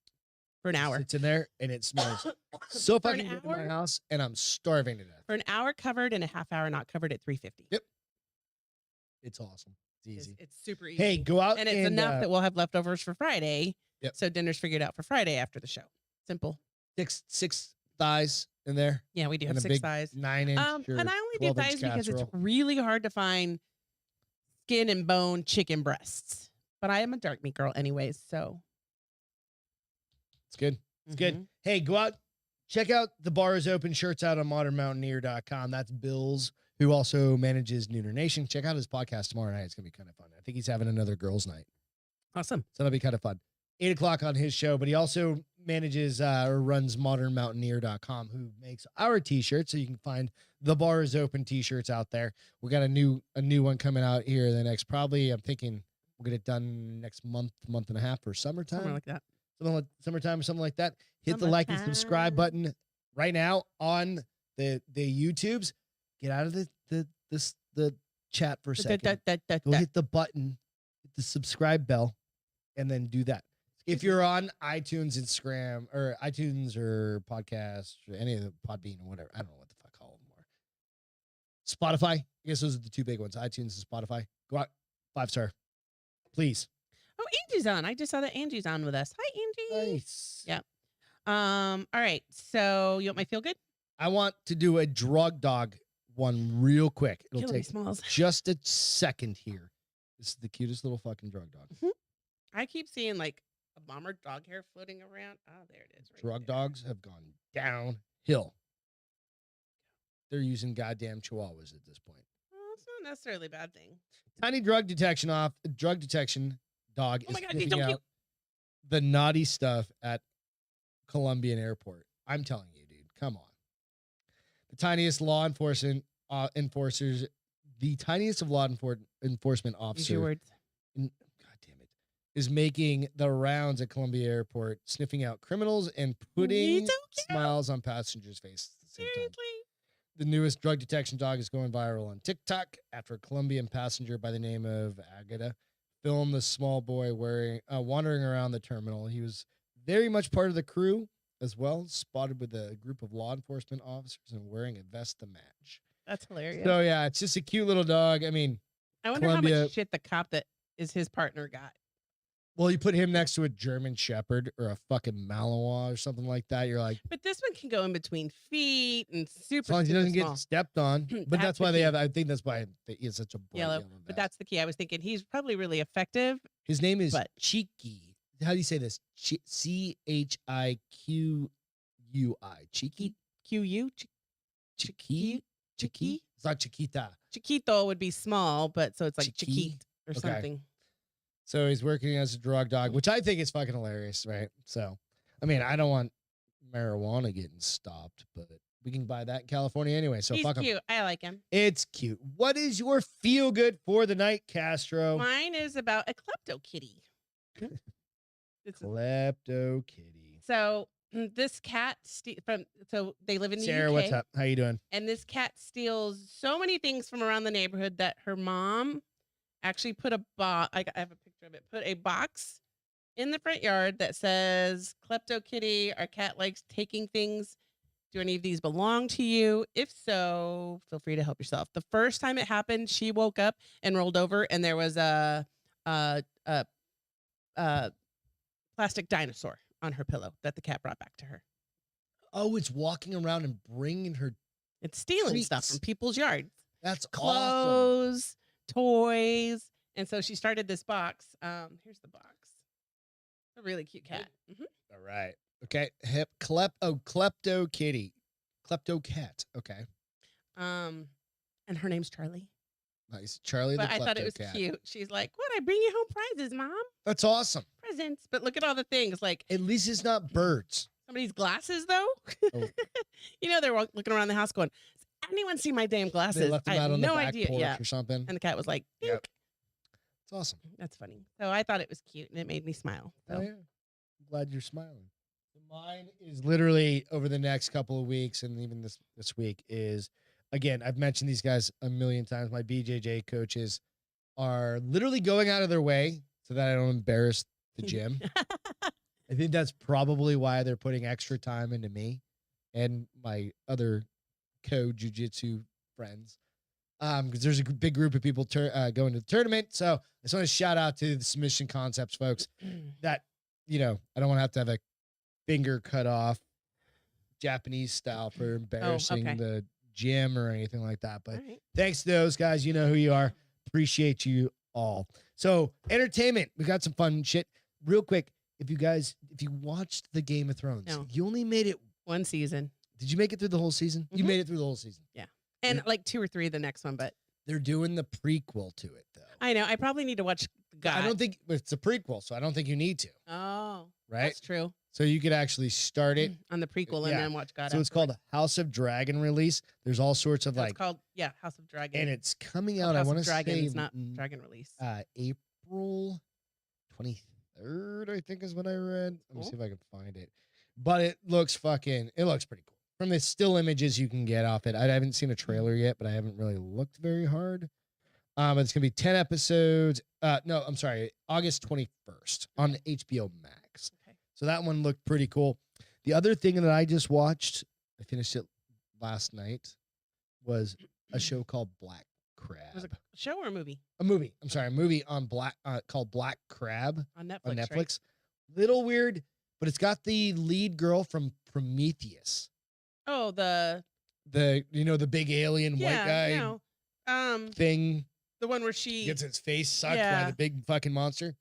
for an hour. It's in there and it smells so For an fucking good in hour? my house, and I'm starving to death. For an hour covered and a half hour not covered at 350. Yep. It's awesome. It's easy. It's super easy. Hey, go out and it's enough that we'll have leftovers for Friday. Yep. So dinner's figured out for Friday after the show. Simple. six thighs in there. Yeah, we do And have a 6 big thighs. 9-inch. And I only do 12-inch thighs because it's casserole. really hard to find skin and bone chicken breasts. But I am a dark meat girl anyways, so It's good. It's good. Hey, go out. Check out the bar is open shirts out on modernmountaineer.com. That's Bill's, who also manages Nooner Nation. Check out his podcast tomorrow night. It's going to be kind of fun. I think he's having another girls' night. Awesome. So that'll be kind of fun. 8 o'clock on his show, but he also manages or runs modernmountaineer.com, who makes our t-shirts. So you can find the bar is open t-shirts out there. We got a new one coming out here the next, probably, I'm thinking we'll get it done next month and a half or summertime. Something like that. Summertime or something like that. Hit the like and subscribe button right now on the YouTubes. Get out of the chat for a second. Go hit the button, hit the subscribe bell, and then do that. If you're on iTunes, Instagram, or iTunes or podcast or any of the Podbean or whatever, I don't know what the fuck all of them are. Spotify, I guess those are the 2 big ones. iTunes and Spotify. Go out, 5-star, please. Oh, Angie's on. I just saw that Angie's on with us. Hi, Angie. Nice. Yeah. All right. So you want my feel good? I want to do a drug dog one real quick. It'll Killing me, take Smalls. just a second here. This is the cutest little fucking drug dog. I keep seeing like a bomber dog hair floating around. Oh, there it is. Right Drug there. dogs have gone downhill. They're using goddamn chihuahuas at this point. Well, it's not necessarily a bad thing. Tiny drug detection dog Oh is my God, he's picking so out cute. the naughty stuff at Columbian Airport. I'm telling you, dude, come on. The tiniest law enforcement enforcers, the tiniest of law enforcement Use your officers, words. God damn it, is making the rounds at Columbia Airport, sniffing out criminals and putting so cute. smiles on passengers' faces at the same time. Seriously? The newest drug detection dog is going viral on TikTok after a Colombian passenger by the name of Agata filmed the small boy wandering around the terminal. He was very much part of the crew as well, spotted with a group of law enforcement officers and wearing a vest to match. That's hilarious. So yeah, it's just a cute little dog. I mean, I wonder how Columbia- much shit the cop that is his partner got. well, you put him next to a German Shepherd or a fucking Malinois or something like that. You're like, But this one can go in between feet and super, as long as he super doesn't small. get stepped on. But That's that's the why they key. have. I think that's why he has such a bright Yellow. yellow But vest. that's the key. I was thinking he's probably really effective. His name is but- Cheeky. How do you say this? CHIQUI. Cheeky. QU? Cheeky. It's not Chiquita. Chiquito would be small, but so it's like Chiqui? Chiquit or Okay. something. So he's working as a drug dog, which I think is fucking hilarious, right? So, I mean, I don't want marijuana getting stopped, but we can buy that in California anyway. So He's fuck him. cute. I like him. It's cute. What is your feel good for the night, Castro? Mine is about a klepto kitty. It's Klepto kitty. So this cat so they live in the Sarah, UK. what's up? How you doing? And this cat steals so many things from around the neighborhood that her mom actually put a box. I have a picture of it. Put a box in the front yard that says "Klepto Kitty." Our cat likes taking things. Do any of these belong to you? If so, feel free to help yourself. The first time it happened, she woke up and rolled over, and there was a plastic dinosaur on her pillow that the cat brought back to her. Oh, it's walking around and bringing her. It's stealing stuff Treats. from people's yards. That's awesome. Clothes, toys. And so she started this box. Here's the box. A really cute cat. Mhm. All right. Okay. Klepto kitty. Klepto cat. Okay. And her name's Charlie. Nice. Charlie But the I klepto thought it was cat. cute. She's like, "What? I bring you home prizes, Mom. That's awesome. Presents." But look at all the things. Like At least it's not birds. somebody's glasses, though. Oh. You know, they're looking around the house going, "Does anyone see my damn glasses?" They left them I out have on no the back idea. porch Yeah. or something. And the cat was like, Yep. "Dink." It's awesome. That's funny. So I thought it was cute and it made me smile. So. Oh, yeah. I'm glad you're smiling. Mine is literally over the next couple of weeks and even this week is, again, I've mentioned these guys a million times. My BJJ coaches are literally going out of their way so that I don't embarrass the gym. I think that's probably why they're putting extra time into me and my other jiu-jitsu friends. Because there's a big group of people going to the tournament. So I just want to shout out to the Submission Concepts folks that, you know, I don't want to have a finger cut off Japanese style for embarrassing okay. the gym or anything like that. But All right. thanks to those guys. You know who you are. Appreciate you all. So entertainment. We got some fun shit. Real quick, if you watched the Game of Thrones, No. you only made it. One season. Did you make it through the whole season? You Mhm. made it through the whole season. And like 2 or 3 the next one, but They're doing the prequel to it though. I know. I probably need to watch God. I don't think it's a prequel, so I don't think you need to. Oh, Right? that's true. So you could actually start it. On the prequel and Yeah. then watch God. So it's called House of Dragon release. There's all sorts of It's called House of Dragon. and it's coming Called out. I House of want to Dragon. say It's not Dragon release. April 23rd, I think is what I read. Let me see Cool. if I can find it. But it looks pretty cool. From the still images you can get off it. I haven't seen a trailer yet, but I haven't really looked very hard. It's gonna be 10 episodes. No, I'm sorry, August 21st on HBO Max. Okay. So that one looked pretty cool. The other thing that I just watched, I finished it last night, was a show called Black Crab. Was it a show or a movie? A movie. I'm sorry, a movie on called Black Crab On Netflix. on Right? Netflix. Little weird, but it's got the lead girl from Prometheus. Oh, the The the big alien white guy You know, thing the one where she gets its face sucked by Yeah. the big fucking monster.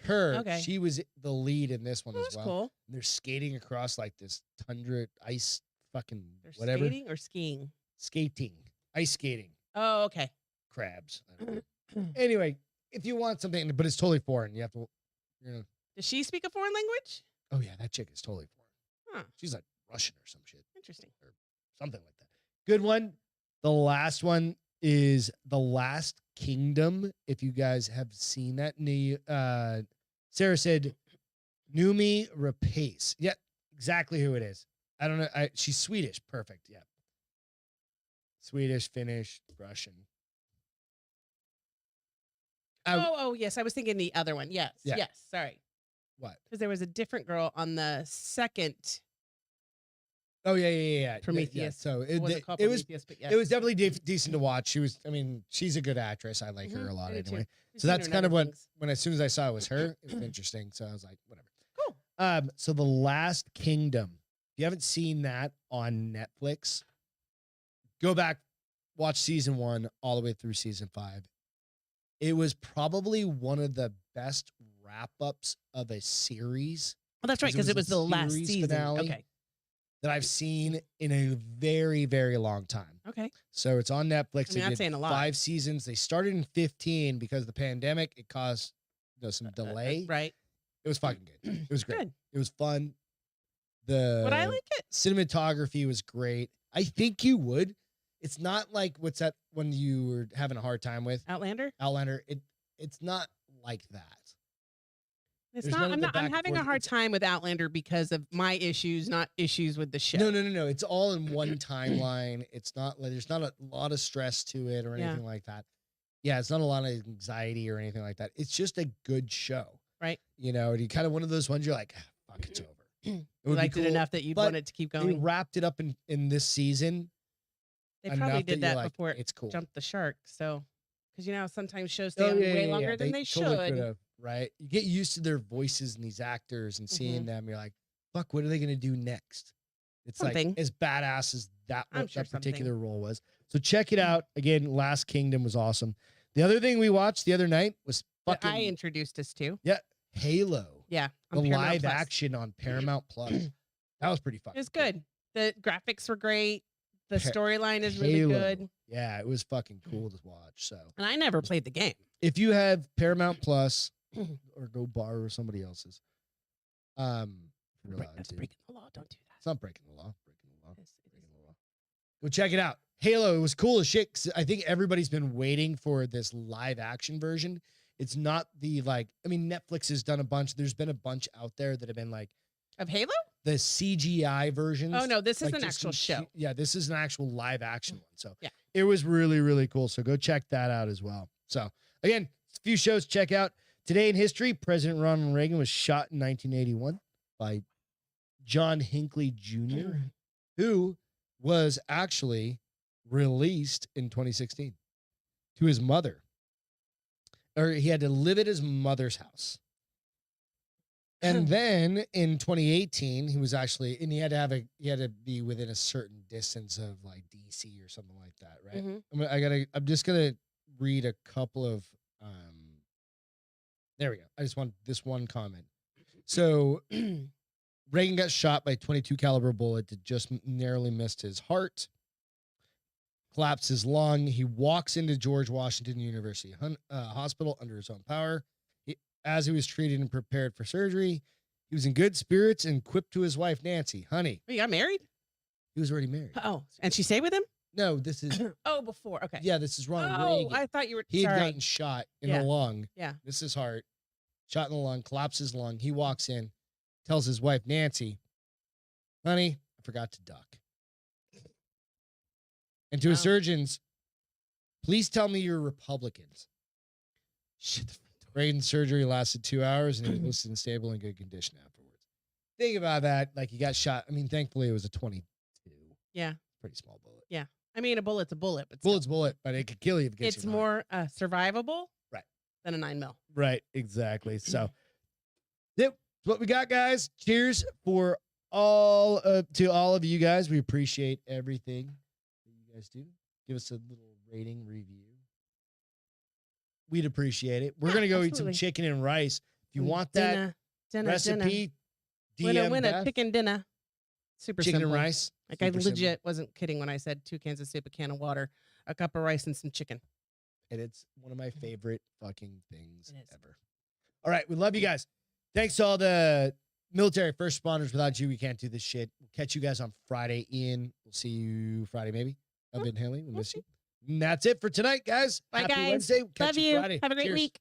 Okay. She was the lead in this one Oh, as that's well. cool. And they're skating across like this tundra ice fucking They're whatever. skating or skiing. Skating. Ice skating. Oh, okay. Crabs. I don't know. Anyway, if you want something, but it's totally foreign. You have to, Does she speak a foreign language? oh yeah, that chick is totally foreign. Huh. She's like Russian or some shit. Interesting. Something like that. Good one. The last one is The Last Kingdom. If you guys have seen that, Sarah said Numi Rapace. Yeah, exactly who it is. I don't know. She's Swedish. Perfect. Yeah. Swedish, Finnish, Russian. Oh, yes. I was thinking the other one. Yes. Yeah. Yes. Sorry. What? Because there was a different girl on the second Oh yeah. Prometheus. Yeah, so It wasn't called it was Prometheus, but yes. it was definitely decent to watch. She was. I mean, she's a good actress. I like her a lot I do too. anyway. We've So seen her that's in kind of other what things. when as soon as I saw it was her, it was interesting. So I was like, whatever. Cool. So The Last Kingdom. If you haven't seen that on Netflix, go back, watch season 1 all the way through season 5. It was probably one of the best wrap ups of a series. Oh, that's right. it Because was it was a the last series season. finale. Okay. that I've seen in a very, very long time. Okay. So it's on Netflix. I mean, that's saying a lot. 5 seasons. They started in 15 because of the pandemic. It caused some delay. Right. It was fucking good. It was great. Good. It was fun. But I like it. Cinematography was great. I think you would. It's not like what's that one you were having a hard time with? Outlander. It's not like that. It's There's not. none of the back I'm and having a forth. hard time with Outlander because of my issues, not issues with the show. No. It's all in one timeline. It's not like there's not a lot of stress to it or anything like that. Yeah, it's not a lot of anxiety or anything like that. It's just a good show. Right. You know, and you kind of one of those ones you're like, fuck, it's over. It You liked it enough that you but wanted to keep They going. wrapped it up in this season. They enough probably that did you're that like, before it it's cool. jumped the shark. So, because sometimes shows stay on way longer than they totally should. could've, right? You get used to their voices and these actors and seeing them. You're like, fuck, what are they going to do next? It's Something. like as badass as that sure particular role was. So check it out. Again, Last Kingdom was awesome. The other thing we watched the other night was That fucking I introduced us to. Halo. Yeah. The on Paramount live Plus. action on Paramount Plus. That was pretty fucking It was good. The graphics were great. The storyline is really Halo. good. Yeah, it was fucking cool to watch. So And I never played the game. if you have Paramount Plus or go borrow somebody else's, you're allowed That's to. breaking the law. Don't do that. It's not breaking the law. Breaking the law. Yes, it Breaking is. the law. Go check it out. Halo. It was cool as shit. 'Cause I think everybody's been waiting for this live action version. It's not the Netflix has done a bunch. There's been a bunch out there that have been like Of Halo? the CGI versions. Oh, no. This is like an just actual some show. Yeah, this is an actual live action one. So Yeah. it was really, really cool. So go check that out as well. So again, a few shows to check out. Today in history, President Ronald Reagan was shot in 1981 by John Hinckley Jr., who was actually released in 2016 to his mother. Or he had to live at his mother's house. And then in 2018, he was actually, and he had to be within a certain distance of like DC or something like that, right? I'm just gonna read a couple of there we go. I just want this one comment. So Reagan got shot by a 22 caliber bullet that just narrowly missed his heart, collapsed his lung. He walks into George Washington University hospital under his own power. As he was treated and prepared for surgery, he was in good spirits and quipped to his wife, Nancy, honey. You got married? He was already married. Oh, and she stayed with him? No, this is, Oh, before. Okay. yeah, this is Ronald Oh, Reagan. I thought you were. He had sorry. gotten shot in Yeah. the lung. Yeah. This is heart. Shot in the lung, collapses his lung. He walks in, tells his wife, Nancy, honey, I forgot to duck. And to his Wow. surgeons, please tell me you're Republicans. Shut the front door. Reagan's surgery lasted 2 hours and he was listed in stable and good condition afterwards. Think about that. Like he got shot. I mean, thankfully it was a 22. Yeah. Pretty small bullet. I mean, a bullet's a bullet, but Bullet's bullet, but it could kill you if it gets it's you in the heart. more survivable Right. than a 9mm. Right, exactly. So, yep, that's what we got, guys. Cheers for all to all of you guys. We appreciate everything that you guys do. Give us a little rating review. We'd appreciate it. We're Yeah, gonna go eat absolutely. some chicken and rice. If you want that dinner, recipe, Dinner. DM Win a Beth. chicken dinner. Super Chicken simple. and rice. Like I Super legit simple. wasn't kidding when I said 2 cans of soup, a can of water, a cup of rice, and some chicken. And it's one of my favorite fucking things It is. ever. All right, we love you guys. Thanks to all the military first responders. Without you, we can't do this shit. We'll catch you guys on Friday. Ian, we'll see you Friday, maybe. I've been Haley. We miss you. And that's it for tonight, guys. Bye, Happy guys. Wednesday. We'll catch Love you you. Friday. Have a great Cheers. week.